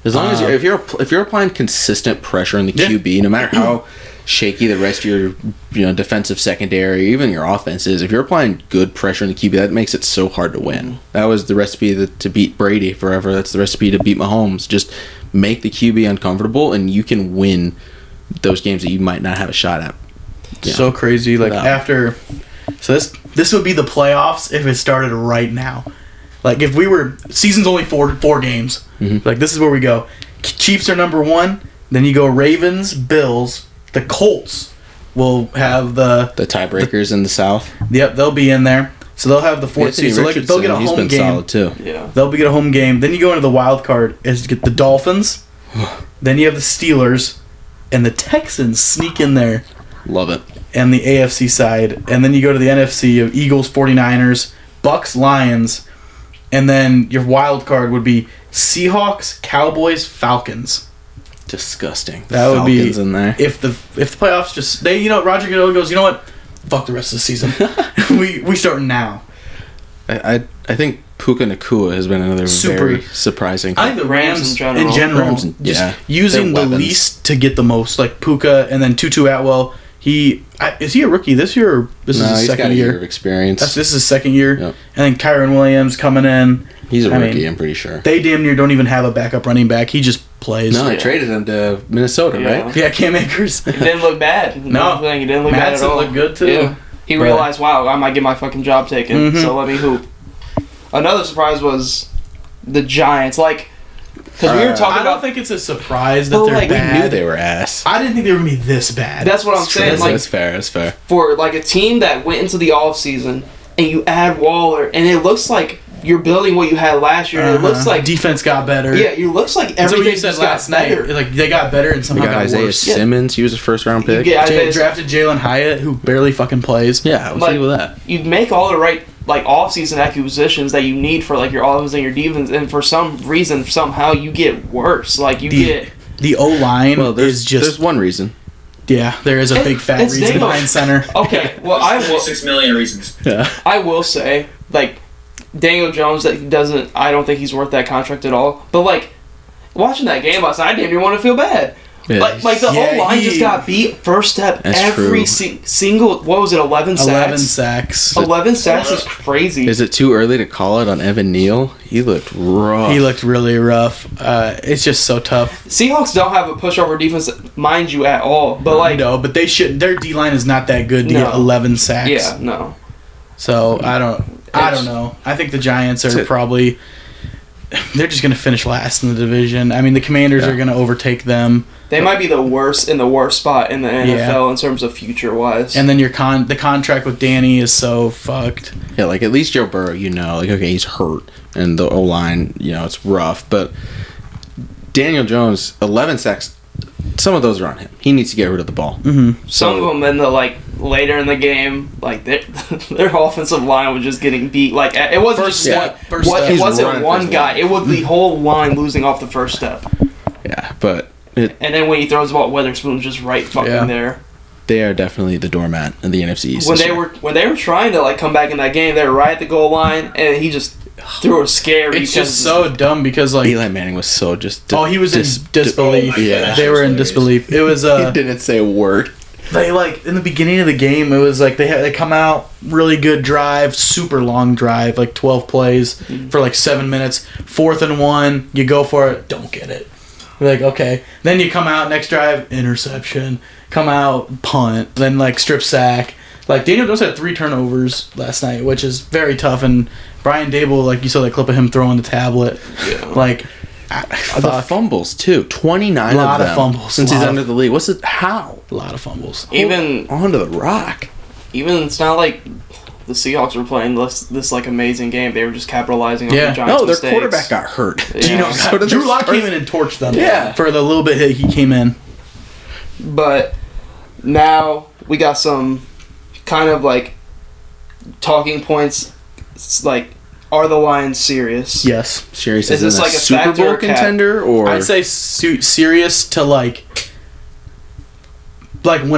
As long as if you're applying consistent pressure on the Yeah. QB, no matter how shaky the rest of your defensive secondary, even your offense is, if you're applying good pressure on the QB, that makes it so hard to win. That was the recipe to beat Brady forever. That's the recipe to beat Mahomes. Just make the QB uncomfortable, and you can win those games that you might not have a shot at. Yeah. so crazy. Like No. after, so this would be the playoffs if it started right now. Like if we were season's only four games. Mhm. Like this is where we go. Chiefs are number 1. Then you go Ravens, Bills, the Colts will have the tiebreakers in the South. Yep, they'll be in there. So they'll have the 4th Anthony seed. So Richardson, they'll get a he's home been game. solid too. Yeah. They'll get a home game. Then you go into the wild card is to get the Dolphins. Then you have the Steelers, and the Texans sneak in there, Love it. and the AFC side. And then you go to the NFC of Eagles, 49ers, Bucks, Lions, and then your wild card would be Seahawks, Cowboys, Falcons. Disgusting. That would be Falcons in there. if the playoffs just Roger Goodell goes, you know what, fuck the rest of the season. we start now. I think Puka Nakua has been another Super. very surprising. I think the Rams in in general. general, Rams, just yeah, using they're the weapons. least to get the most, like Puka and then Tutu Atwell. Is he a rookie this year or this is his he's second got a year? year of experience. This is his second year. Yep. And then Kyron Williams coming in. He's a rookie, I'm pretty sure. They damn near don't even have a backup running back. He just plays. No, they traded him to Minnesota, right? Yeah, Cam Akers. He didn't look bad. No. He didn't look bad at Madsen all. looked good, too. Yeah. He realized, wow, I might get my fucking job taken, so let me hoop. Another surprise was the Giants. Like, because we were talking about... I don't think it's a surprise that they're like, bad. We knew they were ass. I didn't think they were going to be this bad. That's what I'm saying. Like, That's fair. For, like, a team that went into the offseason and you add Waller, and it looks like you're building what you had last year, and it looks like... Defense got better. Yeah, it looks like everything just got better. Like, they got better and somehow We got got Isaiah worse. Simmons. He was a first-round pick. Drafted Jalen Hyatt, who barely fucking plays. Yeah, what's the deal with that? You make all the right like off-season acquisitions that you need for like your offense and your defense, and for some reason, somehow you get worse. Like the O-line is just... There's one reason. Yeah, there is a big fat reason behind center. Okay, well I will 6 million reasons. Yeah. I will say like Daniel Jones I don't think he's worth that contract at all. But like watching that game last night, I didn't even want to feel bad. Yeah. Like the whole line just got beat first step. That's every true. Single. What was it? 11 sacks. 11 sacks. 11 sacks is crazy. Is it too early to call it on Evan Neal? He looked rough. He looked really rough. It's just so tough. Seahawks don't have a pushover defense, mind you, at all. But like no, but they shouldn't. Their D line is not that good to get 11 sacks. Yeah, no. So I don't know. I think the Giants are probably. They're just going to finish last in the division. I mean, the Commanders are going to overtake them. They might be the worst spot in the NFL in terms of future-wise. And then the contract with Danny is so fucked. Yeah, like at least Joe Burrow, like okay, he's hurt, and the O-line, it's rough. But Daniel Jones, 11 sacks. Some of those are on him. He needs to get rid of the ball. Mm-hmm. Some of them in the later in the game, like their offensive line was just getting beat. Like it wasn't it wasn't one guy. It was the whole line losing off the first step. Yeah, but and then when he throws the ball, Witherspoon's just right fucking there. They are definitely the doormat in the NFC East. When they were trying to come back in that game, they were right at the goal line, and he just threw a scare. It's just so dumb because Eli Manning was so just. He was in disbelief. Yeah, they were in disbelief. It was. He didn't say a word. They in the beginning of the game, it was like they come out really good drive, super long drive, 12 plays for 7 minutes. 4th and 1, you go for it, don't get it. You're like, okay. Then you come out next drive, interception. Come out, punt, then strip sack. Daniel Jones had 3 turnovers last night, which is very tough. And Brian Dable, you saw that clip of him throwing the tablet. Yeah. The fumbles too, 29 a lot of them fumbles since he's under the league. What's it? How? A lot of fumbles. Even onto the rock. Even it's not like the Seahawks were playing this amazing game. They were just capitalizing on the Giants' their mistakes. quarterback got hurt. Yeah. Drew Lock came in and torched them. Yeah. For the little bit he came in. But now we got some kind of talking points. It's are the Lions serious? Yes. Serious. Is this a Super Bowl contender, or I'd say serious to win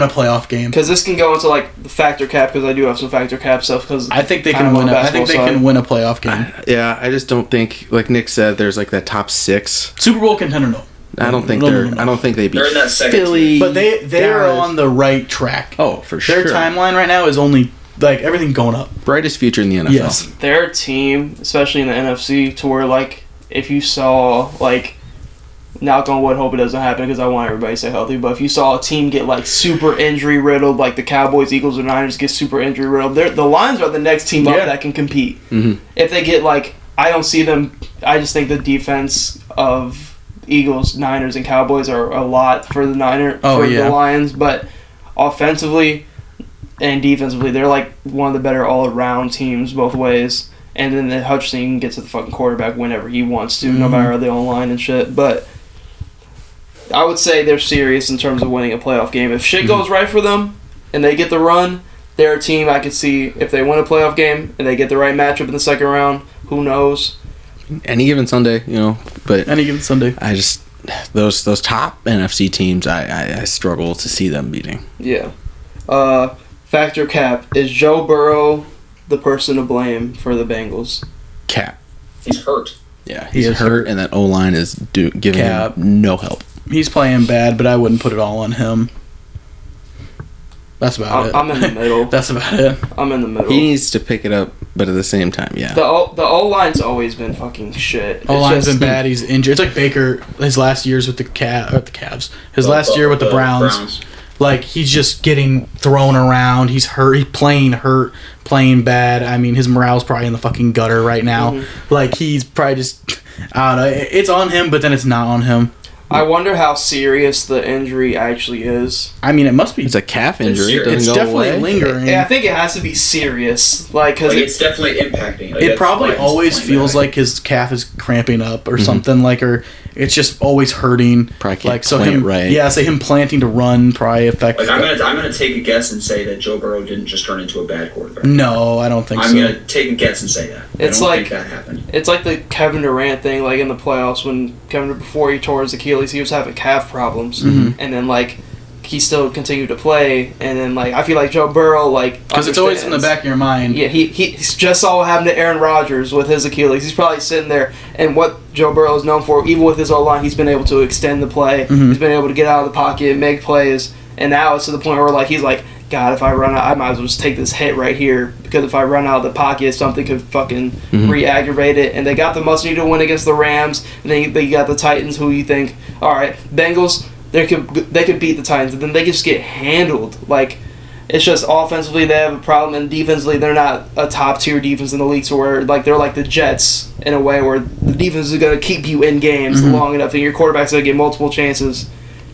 a playoff game? Because this can go into the factor cap. Because I do have some factor cap stuff. Because I think they can win. I think they can win a playoff game. I just don't think, like Nick said, there's that top 6 Super Bowl contender. No. I don't think I don't think they'd be. They're in that second Philly, but they're on the right track. Oh, for sure. Their timeline right now is only everything going up. Brightest future in the NFL. Yes. They're a team, especially in the NFC, to where if you saw knock on wood, hope it doesn't happen because I want everybody to stay healthy. But if you saw a team get super injury riddled, like the Cowboys, Eagles, or Niners get super injury riddled, the Lions are the next team up that can compete. Mm-hmm. If they get I don't see them. I just think the defense of Eagles, Niners, and Cowboys are a lot for the the Lions, but offensively and defensively, they're one of the better all-around teams both ways. And then the Hutchinson can get to the fucking quarterback whenever he wants to, no matter the online and shit. But I would say they're serious in terms of winning a playoff game. If shit goes right for them and they get the run, they're a team I could see if they win a playoff game and they get the right matchup in the second round. Who knows? Any given Sunday, but any given Sunday. I just those top NFC teams, I struggle to see them beating. Yeah. Factor cap, is Joe Burrow the person to blame for the Bengals? Cap. He's hurt. Yeah, he's hurt, and that O-line is giving him no help. He's playing bad, but I wouldn't put it all on him. That's about it. I'm in the middle. That's about it. I'm in the middle. He needs to pick it up, but at the same time, yeah. The O-line's always been fucking shit. O-line's been bad. He's injured. It's like Baker, his last years with the Cavs. His last year with the Browns. Like, he's just getting thrown around. He's hurt. He's playing playing bad. I mean, his morale's probably in the fucking gutter right now. Mm-hmm. Like, he's probably just... I don't know. It's on him, but then it's not on him. I wonder how serious the injury actually is. I mean, it must be. It's a calf injury. It's definitely lingering. Yeah, I think it has to be serious. Cause it's definitely impacting. It probably always feels like his calf is cramping up or something. Or it's just always hurting. Probably can't plant right. Yeah, so him planting to run probably affects. I'm gonna take a guess and say that Joe Burrow didn't just turn into a bad quarterback. No, I don't think so. I'm gonna take a guess and say that. I don't think that happened. It's like the Kevin Durant thing, like in the playoffs when before he tore his Achilles, he was having calf problems, and then he still continued to play, and then I feel like Joe Burrow because it's always in the back of your mind. Yeah, he just saw what happened to Aaron Rodgers with his Achilles. He's probably sitting there, and what Joe Burrow is known for, even with his O-line, he's been able to extend the play. He's been able to get out of the pocket, make plays, and now it's to the point where he's like, God, if I run out, I might as well just take this hit right here, because if I run out of the pocket, something could fucking re-aggravate it. And they got the must-needed win against the Rams, and then they got the Titans, who you think, all right, Bengals, they could beat the Titans, and then they just get handled. It's just offensively they have a problem, and defensively they're not a top-tier defense in the league, so where they're like the Jets in a way, where the defense is going to keep you in games long enough, and your quarterback's going to get multiple chances.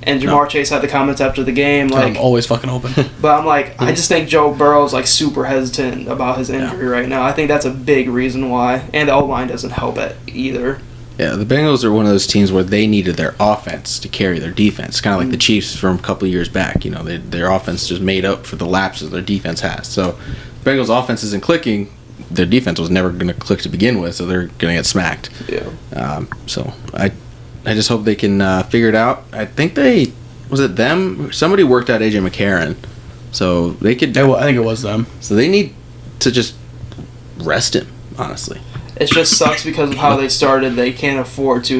And Jamar Chase had the comments after the game, I'm always fucking open. But I'm I just think Joe Burrow's super hesitant about his injury right now. I think that's a big reason why, and the O-line doesn't help it either. Yeah, the Bengals are one of those teams where they needed their offense to carry their defense, kind of like the Chiefs from a couple of years back. Their offense just made up for the lapses their defense has. So, the Bengals' offense isn't clicking. Their defense was never going to click to begin with, so they're going to get smacked. Yeah. So I just hope they can figure it out. I think was it them? Somebody worked out AJ McCarron, so they could. I think it was them. So they need to just rest him, honestly. It just sucks because of how they started. They can't afford to.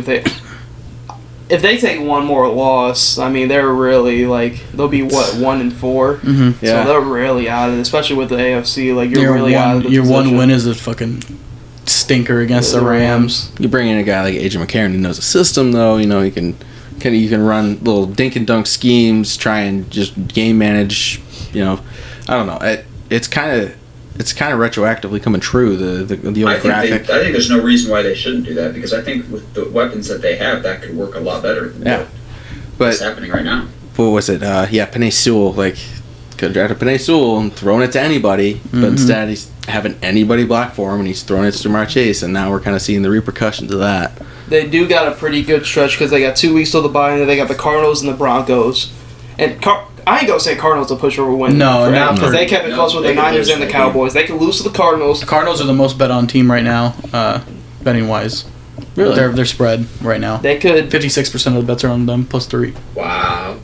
If they take one more loss, I mean, they're really they'll be 1-4. Mm-hmm. Yeah. So they're really out of it, especially with the AFC. You're really out of the Your position. one win is a fucking stinker against the Rams. You bring in a guy like AJ McCarron who knows the system, though. You can run little dink and dunk schemes, try and just game manage. I don't know. It's kind of retroactively coming true. The old graphic. I think there's no reason why they shouldn't do that, because I think with the weapons that they have, that could work a lot better than what's happening right now. What was it? Penei Sewell. Could have drafted Penei Sewell and thrown it to anybody, but instead he's having anybody block for him, and he's throwing it to Jamar Chase, and now we're kind of seeing the repercussions of that. They do got a pretty good stretch because they got 2 weeks till the bye, and then they got the Cardinals and the Broncos. And I ain't gonna say Cardinals will push over win. No, because they kept it close with the Niners and the Cowboys. They could lose to the Cardinals. The Cardinals are the most bet on team right now, betting wise. Really, they're spread right now. They could 56% of the bets are on them +3. Wow.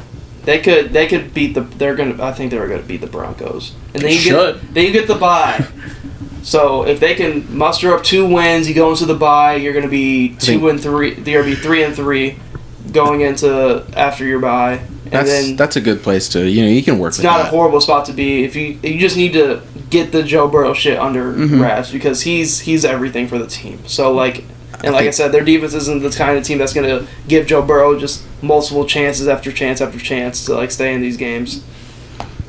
They could beat the. I think they're gonna beat the Broncos. And then you get the bye. So if they can muster up 2 wins, you go into the bye. You're gonna be 2-3. You're gonna be 3-3 going into after your bye. And that's a good place to you can work. It's not a horrible spot to be if you just need to get the Joe Burrow shit under wraps, because he's everything for the team. So I said, their defense isn't the kind of team that's gonna give Joe Burrow just multiple chances after chance after chance to stay in these games.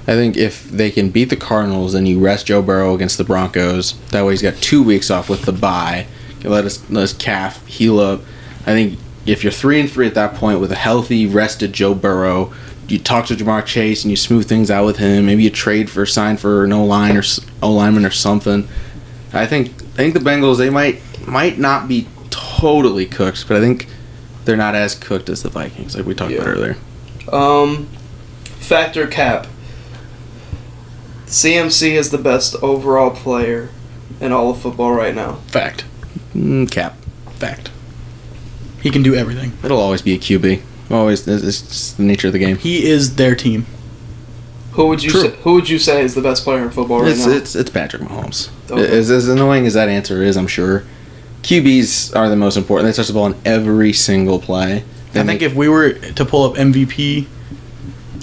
I think if they can beat the Cardinals and you rest Joe Burrow against the Broncos, that way he's got 2 weeks off with the bye. You let his calf heal up. I think if you're 3-3 at that point with a healthy, rested Joe Burrow, you talk to Jamar Chase and you smooth things out with him. Maybe you sign for an O-line or O-lineman or something. I think the Bengals, they might not be totally cooked, but I think they're not as cooked as the Vikings, like we talked about earlier. Factor cap. CMC is the best overall player in all of football right now. Fact. Cap. Fact. He can do everything. It'll always be a QB. Always, it's just the nature of the game. He is their team. Who would you say is the best player in football right now? It's Patrick Mahomes. Okay. As annoying as that answer is, I'm sure, QBs are the most important. They touch the ball in every single play. I think if we were to pull up MVP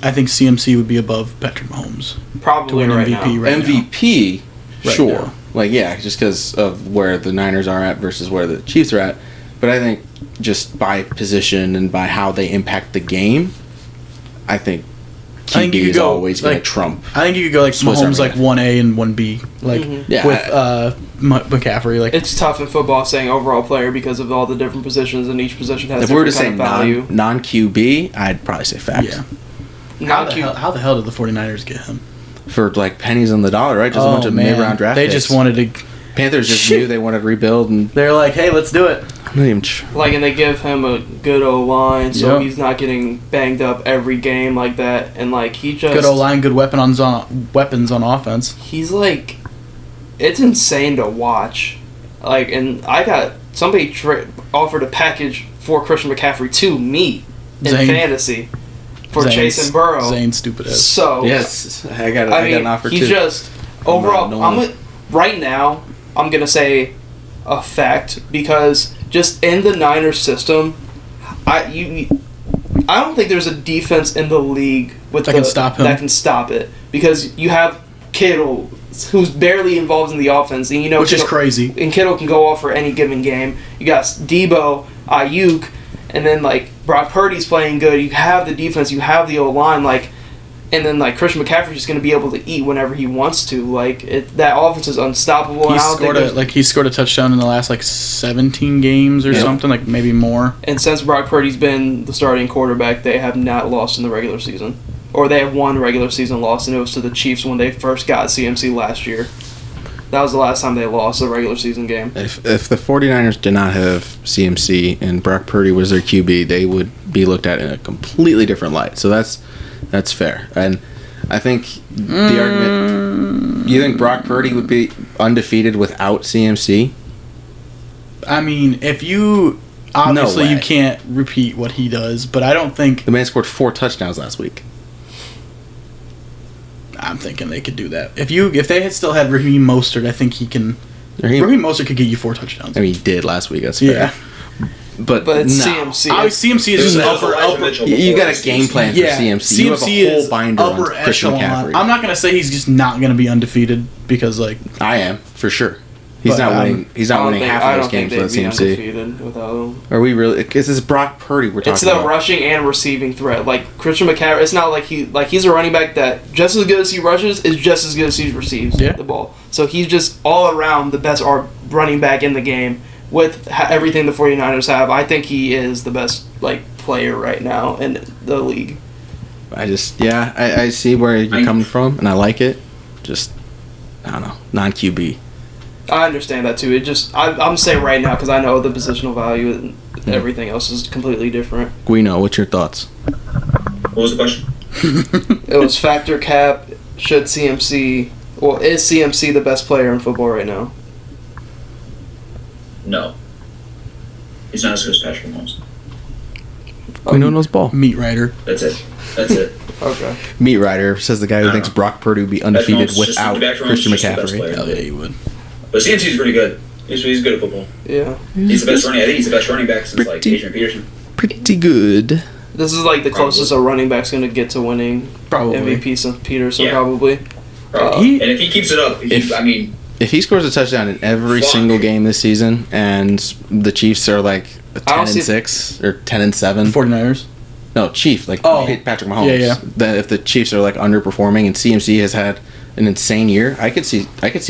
I think CMC would be above Patrick Mahomes. Probably to win right MVP now. right now. MVP, Right sure. now. Like, yeah, just because of where the Niners are at versus where the Chiefs are at. But I think just by position and by how they impact the game, I think QB you could is go, always going to like, trump. I think you could go like Swiss Mahomes Army like 1A and 1B, like Yeah, with McCaffrey. Like It's tough in football saying overall player because of all the different positions, and each position has if we were to different say kind of value. non-QB, I'd probably say facts. yeah. Non-Q- How the hell did the 49ers get him? For like pennies on the dollar, right? Just a bunch of mid-round draft They picks. just wanted to. Panthers just knew they wanted to rebuild, and They're like, hey, let's do it. I'm not even sure. Like, and they give him a good O line, so Yep. he's not getting banged up every game like that. And like he just Good O line, good weapons on offense. he's like, it's insane to watch. Like, and I got somebody offered a package for Christian McCaffrey to me in Zane. fantasy for Zane's- Chase and Burrow. Zane's stupid ass. So Yes, I got I mean, an offer he too. just overall. Nolan. Right now, I'm gonna say a fact because just in the Niners system, I don't think there's a defense in the league That can stop him. that can stop it because you have Kittle who's barely involved in the offense, and Which is Kittle- crazy. And Kittle can go off for any given game. You got Debo, Ayuk, and then like Brock Purdy's playing good. You have the defense, you have the O line, like. And then, like, Christian McCaffrey's just going to be able to eat whenever he wants to. Like, that offense is unstoppable. And He scored a touchdown in the last, 17 games or something, like, maybe more. And since Brock Purdy's been the starting quarterback, they have not lost in the regular season. Or they have one regular season loss, and it was to the Chiefs when they first got CMC last year. That was the last time they lost a regular season game. If the 49ers did not have CMC and Brock Purdy was their QB, they would be looked at in a completely different light. So that's fair. And I think the argument... You think Brock Purdy would be undefeated without CMC? I mean, if you... Obviously, way. you can't repeat what he does, but I don't think... The man scored 4 touchdowns last week. I'm thinking they could do that. If they had still had Raheem Mostert, I think he can... Raheem Mostert could get you 4 touchdowns. I mean, he did last week. That's fair. Yeah. But it's CMC. CMC is just upper... You got a game plan for CMC. You have a whole binder on Christian McCaffrey. I'm not going to say he's just not going to be undefeated because, I am, for sure. He's But, not winning. He's not winning half of those games without CMC. Undefeated without him. Are we really? Because it's Brock Purdy we're talking It's the about. rushing and receiving threat. Like Christian McCaffrey, it's not like he's a running back that just as good as he rushes is just as good as he receives the ball. So he's just all around the best running back in the game with everything the 49ers have. I think he is the best player right now in the league. I see where you're coming from, and I like it. Just, I don't know, non-QB. I understand that too. It just I'm saying right now because I know the positional value and everything else is completely different. Guino, what's your thoughts? What was the question? It was factor cap. Should CMC? Well, is CMC the best player in football right now? No. He's not as good as Patrick Mahomes. Guino knows ball. Meat Rider. That's it. Okay. Meat Rider says the guy who thinks Brock Purdy would be undefeated without Christian McCaffrey. Hell yeah, he would. But CMC's pretty good. He's good at football. Yeah. He's the best running. I think he's the best running back since Pretty- Adrian Peterson. Pretty good. This is the closest a running back's going to get to winning Probably. MVP since Peterson, Yeah. probably. And if he keeps it up, If he scores a touchdown in every single game this season, and the Chiefs are 10-6 or 10-7, 49ers. no Chief Patrick Mahomes. Yeah. If the Chiefs are underperforming and CMC has had an insane year, I could see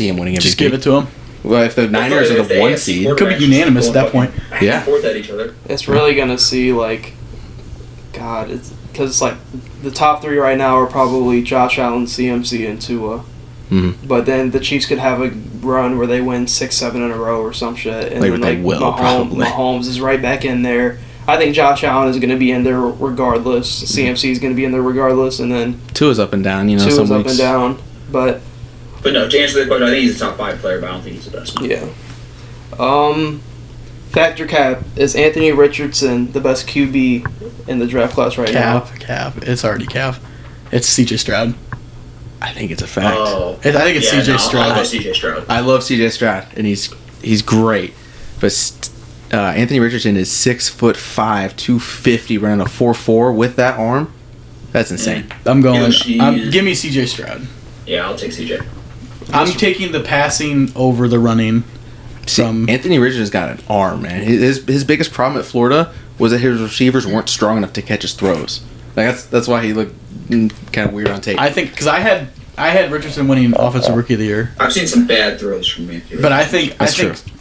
him winning MVP. Just give it to him. Well, if the Niners are the 1 seed, Could be unanimous at that point. Yeah. Forth at each other. It's really going to see, because the top 3 right now are probably Josh Allen, CMC, and Tua. Mm-hmm. But then the Chiefs could have a run where they win 6-7 in a row or some shit. And then They will, probably. Mahomes is right back in there. I think Josh Allen is going to be in there regardless. CMC is going to be in there regardless. And then Tua's up and down, Tua's some up weeks. and down. But no, to answer the question, I think he's a top 5 player, but I don't think he's the best. yeah. Factor cap, is Anthony Richardson the best QB in the draft class right now? Cap. It's already Cap. It's CJ Stroud. I think it's a fact. I think it's CJ Stroud. I'll go CJ Stroud. I love CJ Stroud, and he's great. But Anthony Richardson is 6'5", 250, running a 4.4 with that arm. That's insane. I'm going. Yoshi. Give me C.J. Stroud. Yeah, I'll take CJ. I'm taking the passing over the running. See, Anthony Richardson's got an arm, man. His biggest problem at Florida was that his receivers weren't strong enough to catch his throws. Like that's why he looked kind of weird on tape. I think because I had Richardson winning Offensive Rookie of the Year. I've seen some bad throws from me. But I think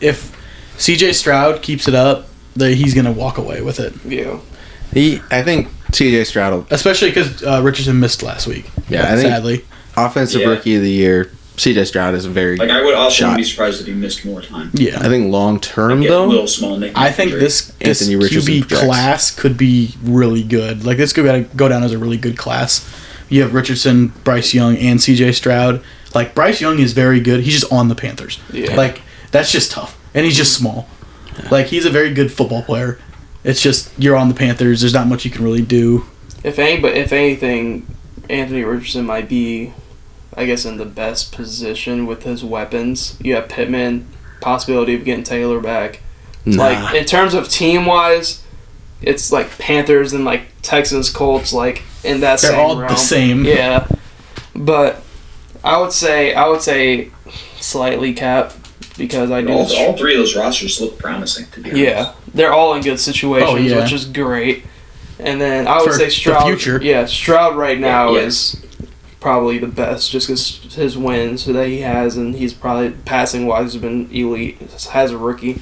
if C.J. Stroud keeps it up, he's gonna walk away with it. Yeah. I think C.J. Stroud will, especially because Richardson missed last week. Yeah, I think sadly. Offensive Rookie of the Year, C.J. Stroud is a very I would also be surprised if he missed more time. Yeah, I think long term though, Will Small I think this Anthony QB class could be really good. Like this could go down as a really good class. You have Richardson, Bryce Young, and C.J. Stroud. Like Bryce Young is very good. He's just on the Panthers. Yeah. Like that's just tough, and he's just small. Yeah. Like he's a very good football player. It's just you're on the Panthers. There's not much you can really do. If anything, Anthony Richardson might be, I guess, in the best position with his weapons. You have Pittman, possibility of getting Taylor back. Like in terms of team wise, it's like Panthers and like Texans, Colts, like in that They're same all realm. the same. Yeah, but I would say slightly cap because I do. All three of those rosters look promising to be honest. Yeah, they're all in good situations, which is great. And then I would say Stroud. The future. Yeah, Stroud right now is probably the best just because his wins that he has, and he's probably passing wise has been elite as a rookie.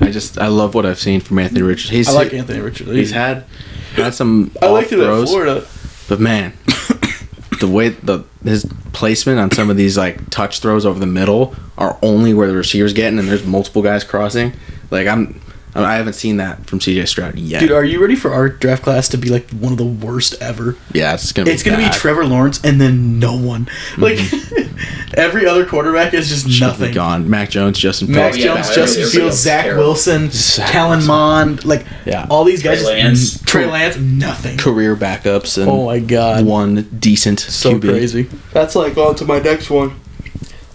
I love what I've seen from Anthony Richards. I like Anthony Richards. He's had some I liked throws, it at Florida, but man, the way his placement on some of these like touch throws over the middle are only where the receiver's getting, and there's multiple guys crossing. Like I haven't seen that from C.J. Stroud yet. Dude, are you ready for our draft class to be like one of the worst ever? Yeah, it's gonna be Trevor Lawrence and then no one. Like every other quarterback is just nothing. Gone. Mac Jones, Justin Fields, Justin Fields, Zach Wilson, Kellen Mond, all these guys. Trey Lance, nothing. Career backups and oh my god, one decent so QB. Crazy. That's like on to my next one.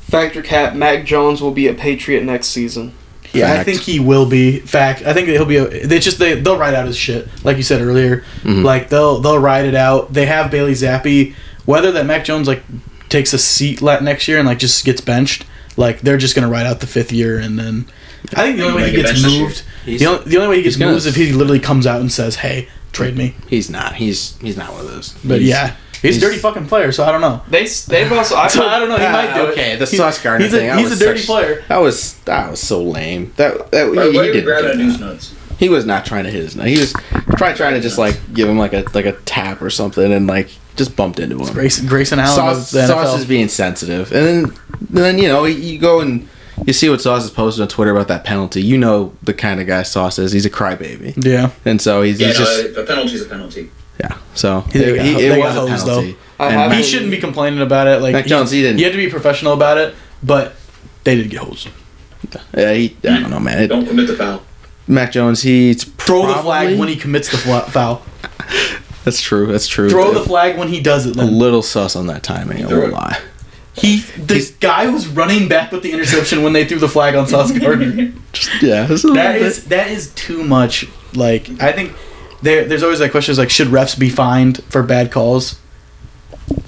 Factor cap: Mac Jones will be a Patriot next season. Yeah, I think he will be. I think he'll be. They'll ride out his shit, like you said earlier. Mm-hmm. Like they'll ride it out. They have Bailey Zappi. Whether that Mac Jones takes a seat next year and just gets benched, they're just gonna ride out the 5th year, and then I think the only way he gets moved, the only way he gets moved is if he literally comes out and says, "Hey, trade me." He's not. He's not one of those. But he's a dirty fucking player, so I don't know. They've also. I don't know. He might do it. The Sauce Gardner thing. He's a dirty player. That was so lame. He was not trying to hit his nut. He was probably trying to just give him a tap or something, and just bumped into him. Grayson Allen. Sauce is being sensitive, and then you go and you see what Sauce has posted on Twitter about that penalty. You know the kind of guy Sauce is. He's a crybaby. Yeah. And so he's just a penalty's a penalty. Yeah, so it was a penalty. He shouldn't be complaining about it. Mac Jones, he didn't. You have to be professional about it, but they did get hosed. Yeah, I don't know, man. Don't commit the foul. Mac Jones, throw the flag when he commits the foul. That's true. Throw the flag when he does it. Then. A little sus on that timing. I won't lie. The guy was running back with the interception when they threw the flag on Sauce Gardner. That is too much. I think. There's always that question should refs be fined for bad calls?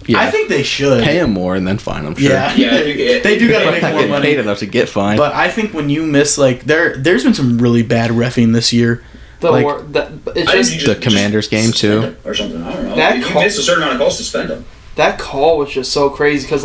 Yeah. I think they should. Pay them more and then fine them, sure. Yeah, they do gotta make more money. Paid enough to get fined. But I think when you miss, there's been some really bad reffing this year. The Commanders game, too. Or something, I don't know. If you miss a certain amount of calls, suspend them. That call was just so crazy, because,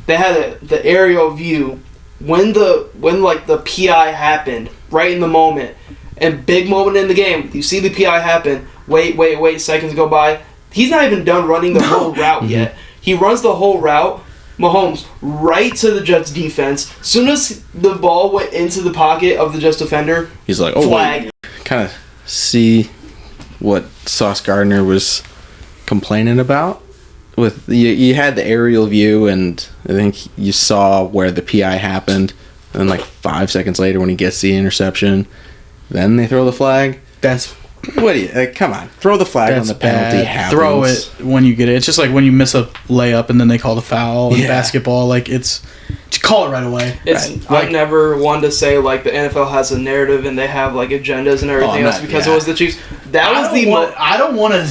they had the aerial view when the PI happened, right in the moment. And big moment in the game. You see the PI happen. Wait. Seconds go by. He's not even done running the whole route yet. He runs the whole route. Mahomes right to the Jets defense. Soon as the ball went into the pocket of the Jets defender, he's like, flag. Kind of see what Sauce Gardner was complaining about. With you had the aerial view, and I think you saw where the PI happened. And then 5 seconds later, when he gets the interception. Then they throw the flag. What do you come on? Throw the flag on the penalty. Happens. Throw it when you get it. It's just like when you miss a layup and then they call the foul in basketball. Just call it right away. I'm never one to say the NFL has a narrative and they have agendas and everything else because it was the Chiefs. I don't want to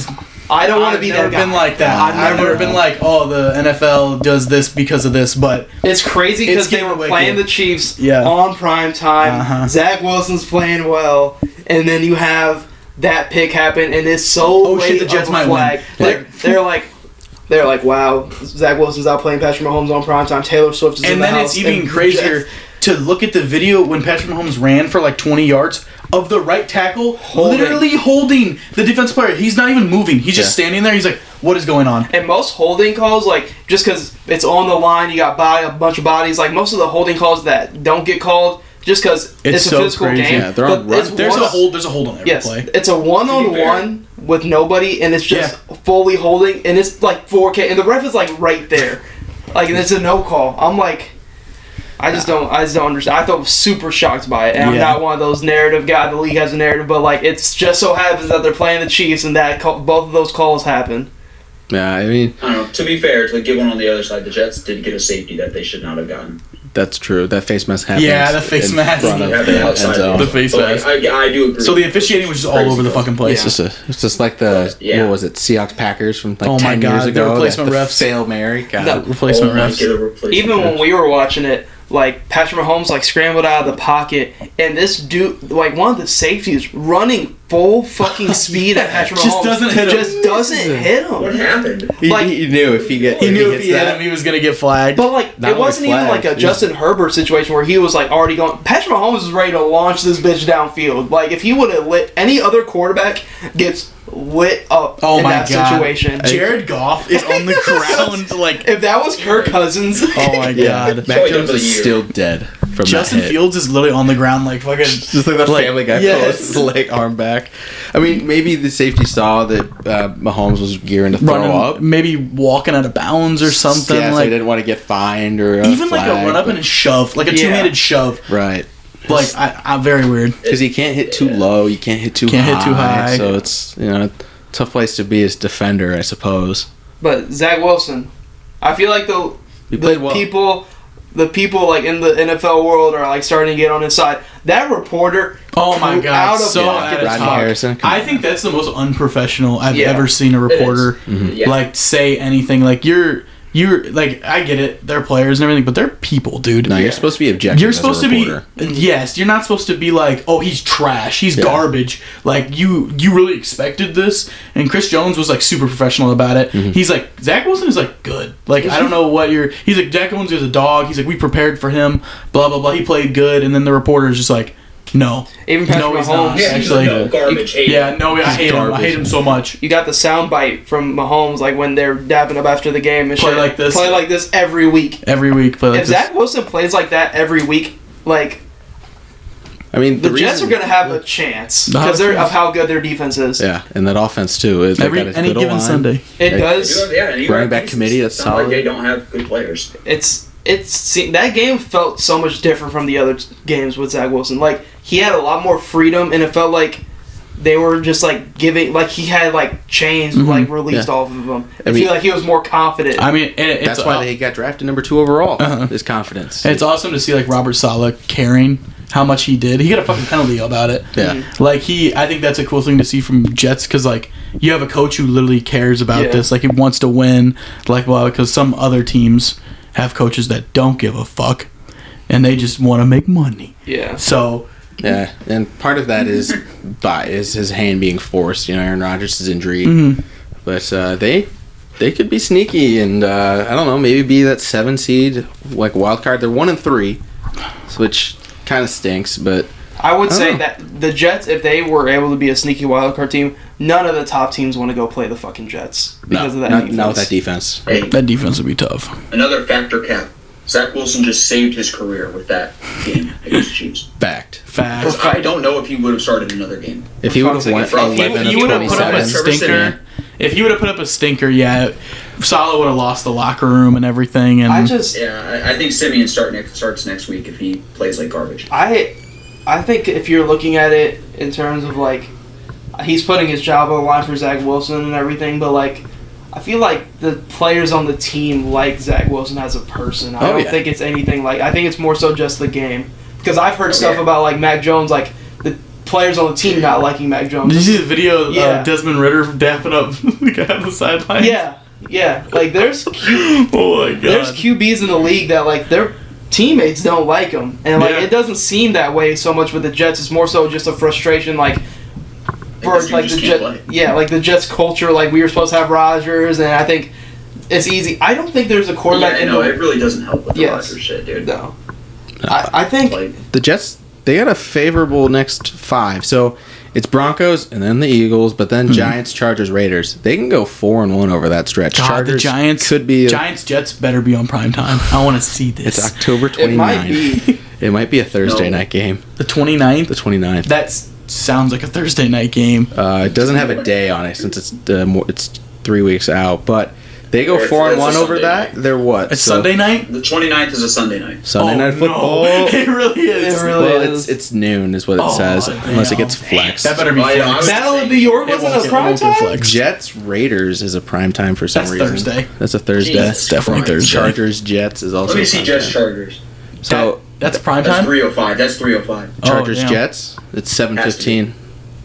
I don't want to be that guy. I've never been like that. I've never been like, oh, the NFL does this because of this, but it's crazy because they were playing the Chiefs on prime time. Zach Wilson's playing well, and then you have that pick happen, and it's so late the Jets might flag. Win. They're like, wow, Zach Wilson's out playing Patrick Mahomes on prime time. Taylor Swift is in the house. And then it's even crazier to look at the video when Patrick Mahomes ran for like 20 yards of the right tackle literally holding the defensive player. He's not even moving. He's just standing there. He's like, what is going on? And most holding calls, like, just because it's on the line, you got a bunch of bodies, like, most of the holding calls that don't get called, just because it's a physical game. Yeah, they're on run. There's a hold on every play. It's a one-on-one with nobody, and it's just fully holding, and it's like 4K, and the ref is like right there, like, and it's a no call. I'm like, I just don't understand. I was super shocked by it, and I'm not one of those narrative guys. The league has a narrative, but like, it's just so happens that they're playing the Chiefs, and that both of those calls happen. Yeah, I mean, I don't know. To be fair, to give one on the other side, the Jets did get a safety that they should not have gotten. That's true. That face mask happens. Yeah, the face mask. The face mask. I do agree. So the officiating was just all over the fucking place. It's just like the what was it, Seahawks Packers from like 10 years ago. The replacement refs. Fail Mary. Replacement refs. Even when we were watching it, like, Patrick Mahomes, like, scrambled out of the pocket, and this dude, like, one of the safeties running full fucking speed at Patrick Mahomes. Doesn't hit him. What happened? He knew if he hit him, he was going to get flagged. But, like, it wasn't even like a Justin Herbert situation where he was, like, already going. Patrick Mahomes was ready to launch this bitch downfield. Like, if he would have lit, any other quarterback gets lit up in that situation. Jared Goff is on the ground. Like, if that was Kirk Cousins. Oh my god. Mac Jones is still dead from Justin that hit. Fields is literally on the ground like fucking just like that Family Guy post, his leg arm back. I mean, maybe the safety saw that Mahomes was gearing to throw up, maybe walking out of bounds or something. Yeah, like, so he didn't want to get fined or even like a run up and a shove, like a two-handed shove. Right. Like, I'm very weird because you can't hit too low, you can't hit too high. So it's tough place to be as defender, I suppose. But Zach Wilson, I feel like the people like in the NFL world are like starting to get on his side. That reporter, oh my god, Harrison. I think that's the most unprofessional I've ever seen a reporter like say anything. Like you're like, I get it, they're players and everything, but they're people, dude. No, you're supposed to be objective. You're supposed to be, yes, you're not supposed to be like, oh, he's trash, he's garbage. Like, you really expected this? And Chris Jones was like super professional about it. He's like, Zach Wilson is like good. Like, I don't know what he's like, Zach Wilson is a dog. He's like, we prepared for him, blah, blah, blah. He played good. And then the reporter is just like, no. Even Patrick Mahomes. Actually, garbage. I hate him. I hate him so much. You got the soundbite from Mahomes, like when they're dapping up after the game and play like this. Play like this every week. Play like this. If Zach Wilson plays like that every week, like, I mean, the Jets are going to have a chance because of how good their defense is. Yeah, and that offense too. Any given Sunday, it does. Running back committee. That's solid. Like they don't have good players. That game felt so much different from the other games with Zach Wilson. Like, he had a lot more freedom, and it felt like they were just like giving, like he had like chains like released off of him. I feel like he was more confident. I mean, that's why they got drafted number 2 overall. His confidence. And it's awesome to see like Robert Saleh caring how much he did. He got a fucking penalty about it. Yeah, like I think that's a cool thing to see from Jets because like you have a coach who literally cares about this. Like he wants to win. Like because some other teams have coaches that don't give a fuck and they just want to make money. Yeah. So. Yeah, and part of that is his hand being forced. Aaron Rodgers' injury, but they could be sneaky, and I don't know, maybe be that 7 seed like wild card. They're 1-3, which kind of stinks. But I would say that the Jets, if they were able to be a sneaky wild card team, none of the top teams want to go play the fucking Jets because of that defense. Not with that defense. Hey, that defense would be tough. Another factor, Cap. Zach Wilson just saved his career with that game against the Chiefs. Fact. I don't know if he would have started another game. If he would have won 11 of 27. If he would have put up a stinker, Saleh would have lost the locker room and everything. And I think Simeon starts next week if he plays like garbage. I think if you're looking at it in terms of like, he's putting his job on the line for Zach Wilson and everything, but like, I feel like the players on the team like Zach Wilson as a person. I don't think it's anything like. I think it's more so just the game. Because I've heard stuff about like Mac Jones, like players on the team not liking Mac Jones. Did you see the video of Yeah. Desmond Ritter dapping up the guy on the sideline? Yeah. Like there's Oh my god. there's QBs in the league that like their teammates don't like them, and like it doesn't seem that way so much with the Jets. It's more so just a frustration, like for like the Jets. Like the Jets culture. Like we were supposed to have Rodgers, and I think it's easy. I don't think there's a quarterback. Yeah, no, it really doesn't help with the Rodgers shit, dude. No, I think the Jets, they got a favorable next 5. So it's Broncos and then the Eagles, but then Giants, Chargers, Raiders. They can go 4-1 over that stretch. God, Chargers the Giants could be Giants Jets better be on prime time. I want to see this. It's October 29th. it might be. It might be a Thursday night game. The 29th? The 29th. That sounds like a Thursday night game. It doesn't have a day on it since it's 3 weeks out, but they go 4-1 over that. Night. They're what? It's Sunday night? The 29th is a Sunday night. Sunday night football. No. It really is. It really is. It's noon is what it says, unless it gets flexed. That better be flexed. Battle of New York wasn't a prime time. Jets Raiders is a prime time for some reason. That's Thursday. That's a Thursday. Jesus definitely Christ. Thursday. Chargers Jets is also. Let me see prime Jets time. Chargers. So that's prime That's time? 3:05. That's 3:05. Chargers damn. Jets. It's 7:15.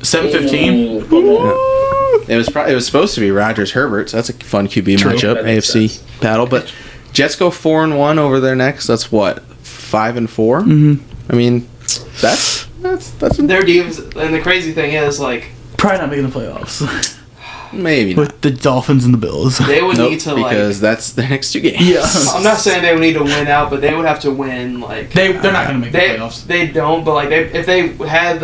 7:15? Ooh, come on. It was supposed to be Rodgers Herbert, so that's a fun QB True. matchup, That makes AFC sense. battle. But Jets go 4-1 over their next. That's what 5-4. Mm-hmm. I mean, that's Their defense, and the crazy thing is, like, Probably not making the playoffs. maybe not. With the Dolphins and the Bills. they would Nope, need to because like. that's the next 2 games. Yeah. I'm not saying they would need to win out, but they would have to win. Like They're not going to make the they playoffs. they don't, but like if they had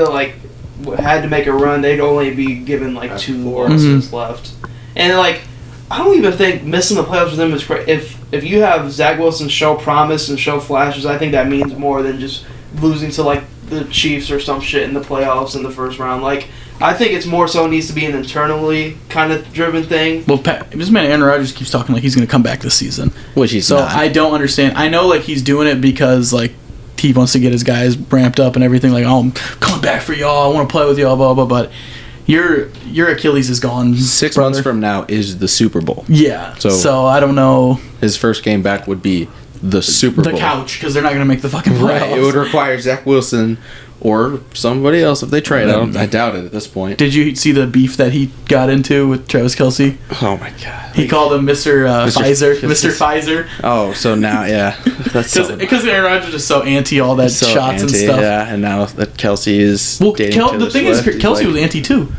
to make a run, they'd only be given like 2 losses left. And like, I don't even think missing the playoffs for them is great. If you have Zach Wilson show promise and show flashes, I think that means more than just losing to like the Chiefs or some shit in the playoffs in the first round. Like, I think it's more so needs to be an internally kind of driven thing. Well, this man Aaron Rodgers keeps talking like he's going to come back this season. Which he's So not. I don't understand. I know like he's doing it because like he wants to get his guys ramped up and everything. Like, oh, I'm coming back for y'all. I want to play with y'all. Blah blah. But your Achilles is gone. 6 brother. months from now is the Super Bowl. Yeah. So- So I don't know His first game back would be the Super the Bowl. couch because they're not going to make the fucking playoffs. Right. It would require Zach Wilson or somebody else if they trade. I doubt it at this point. Did you see the beef that he got into with Travis Kelce? Oh my god. He called him Mr. Pfizer. Mr. Pfizer. Oh, so now that's so Because Aaron Rodgers is so anti all that so shots and stuff. Yeah, and now that Kelsey is Well, dating the Taylor thing is, Swift, Kelce like- was anti too.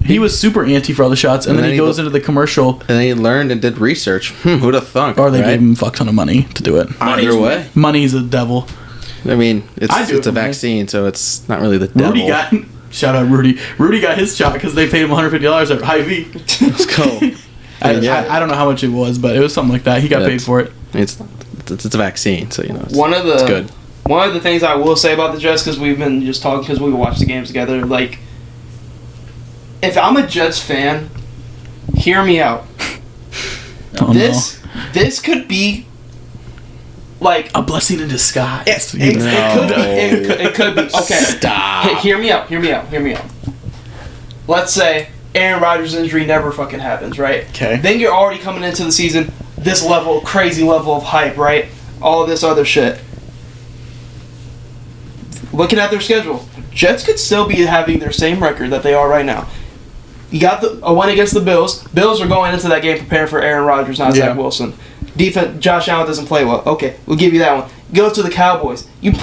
He was super anti for all the shots, and then he goes into the commercial, and then he learned and did research. Who'd have thunk? or they right? gave him a fuck ton of money to do it. Either way. Money's a devil. I mean, I do it's it a for me. vaccine, so it's not really the devil. Rudy got shout out Rudy. Rudy got his shot because they paid him $150 at Hy-Vee. Let's go. I don't know how much it was, but it was something like that. He got paid for it. It's a vaccine, so you know. It's good. One of the things I will say about the Jets, because we've been just talking, because we watched the games together, like, if I'm a Jets fan, hear me out. Oh, This could be like a blessing in disguise. It could be. Okay. Stop. Hear me out. Let's say Aaron Rodgers' injury never fucking happens, right? Okay. Then you're already coming into the season, this level, crazy level of hype, right? All this other shit. Looking at their schedule, Jets could still be having their same record that they are right now. You got a win against the Bills. Bills are going into that game preparing for Aaron Rodgers, not Zach Wilson. Defense, Josh Allen doesn't play well. Okay, we'll give you that one. Go to the Cowboys. You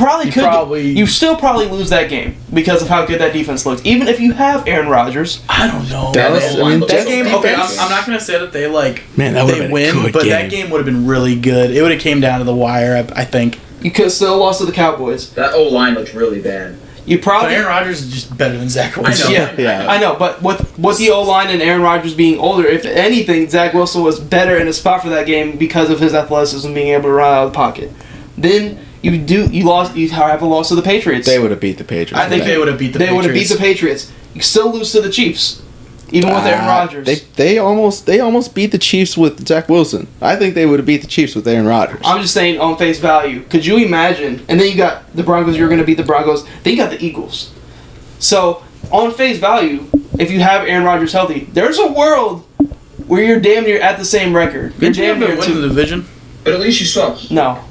still probably lose that game because of how good that defense looks. Even if you have Aaron Rodgers. I don't know. Dallas, I mean, that game. Okay, defense- I'm not gonna say that they Man, that would've they been a win, good but game. that game would have been really good. It would have came down to the wire. I think. You could still lost to the Cowboys. That O-line looks really bad. You But probably. Aaron Rodgers is just better than Zach Wilson. Yeah, I know. But with the O-line and Aaron Rodgers being older, if anything, Zach Wilson was better in a spot for that game because of his athleticism, being able to run out of the pocket. Then you have a loss to the Patriots. They would have beat the Patriots. I think they would have beat the They Patriots. would have beat the Patriots. You still lose to the Chiefs, even with Aaron Rodgers. They almost beat the Chiefs with Zach Wilson. I think they would have beat the Chiefs with Aaron Rodgers. I'm just saying on face value. Could you imagine? And then you got the Broncos. You're going to beat the Broncos. Then you got the Eagles. So on face value, if you have Aaron Rodgers healthy, there's a world where you're damn near at the same record. You're Did you damn have near to win the division? But at least you saw. No,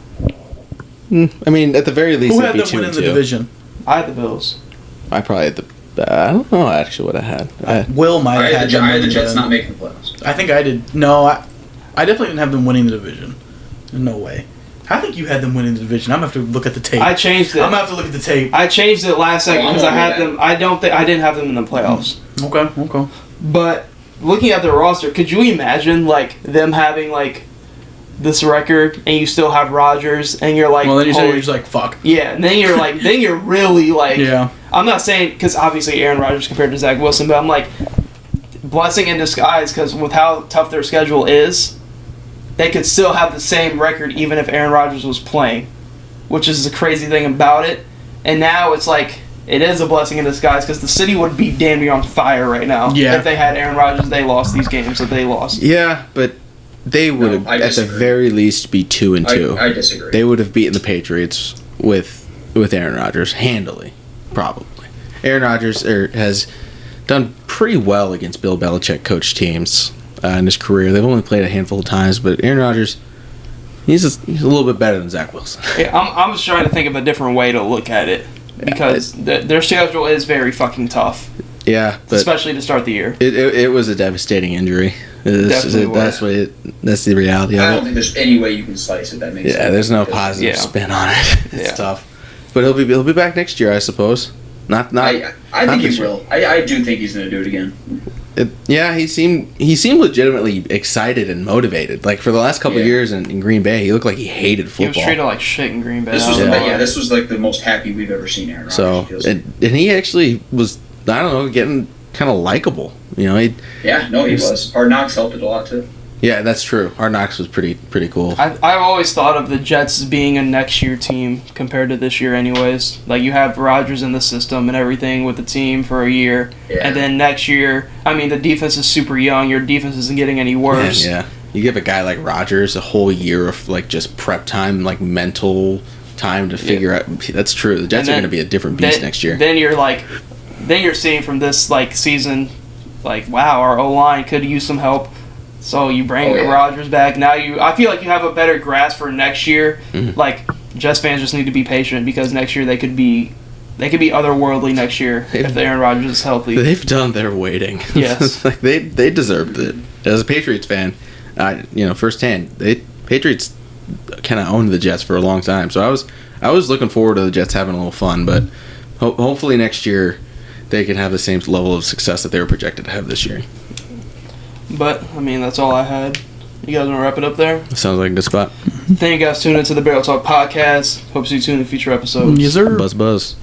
I mean, at the very least, Who they'd had be the win in the 2-2. division? I had the Bills. I probably had I don't know actually what I had. Will might have had I had the Jets not making the playoffs. I think I did. No, I definitely didn't have them winning the division. No way. I think you had them winning the division. I'm gonna have to look at the tape. I changed it. I'm gonna have to look at the tape. I changed it last second because I had them. I didn't have them in the playoffs. Okay. But looking at their roster, could you imagine like them having like this record and you still have Rodgers and you're like, well, then you're just like, fuck. Yeah, and then you're like, then you're really like, yeah. I'm not saying because obviously Aaron Rodgers compared to Zach Wilson, but I'm like, blessing in disguise because with how tough their schedule is, they could still have the same record even if Aaron Rodgers was playing, which is the crazy thing about it. And now it's like, it is a blessing in disguise because the city would be damn near on fire right now. Yeah. If they had Aaron Rodgers, they lost these games that they lost. Yeah, but they would have at the very least be 2-2. I disagree. They would have beaten the Patriots with Aaron Rodgers handily, probably. Aaron Rodgers has done pretty well against Bill Belichick coach teams in his career. They've only played a handful of times, but Aaron Rodgers, he's a little bit better than Zach Wilson. Yeah, I'm just trying to think of a different way to look at it because their schedule is very fucking tough. Yeah, but especially to start the year. It was a devastating injury. That's the reality of it. I don't think there's any way you can slice it that makes sense. Yeah, there's no positive spin on it. It's tough. But he'll be back next year, I suppose. I think he will. I do think he's going to do it again. He seemed legitimately excited and motivated. Like for the last couple of years in Green Bay, he looked like he hated football. He was treated like shit in Green Bay. This was like the most happy we've ever seen Aaron Rodgers. So and he actually was, I don't know, getting kind of likable. You know, he was. Hard Knocks helped it a lot too. Yeah, that's true. Hard Knocks was pretty cool. I've always thought of the Jets as being a next year team compared to this year anyways. Like, you have Rodgers in the system and everything with the team for a year. Yeah. And then next year, I mean, the defense is super young. Your defense isn't getting any worse. Yeah. You give a guy like Rodgers a whole year of, like, just prep time, like, mental time to figure out. That's true. The Jets are going to be a different beast next year. Then you're seeing from this, like, season, like, wow, our O-line could use some help. So you bring Rodgers back. Now I feel like you have a better grasp for next year. Mm-hmm. Like, Jets fans just need to be patient because next year they could be otherworldly next year if Aaron Rodgers is healthy. They've done their waiting. Yes. Like they deserved it. As a Patriots fan, firsthand, Patriots kind of owned the Jets for a long time. So I was looking forward to the Jets having a little fun, but hopefully next year they can have the same level of success that they were projected to have this year. But, I mean, that's all I had. You guys want to wrap it up there? Sounds like a good spot. Thank you guys for tuning into the Barrel Talk podcast. Hope to see you soon in future episodes. Yes, sir. Buzz.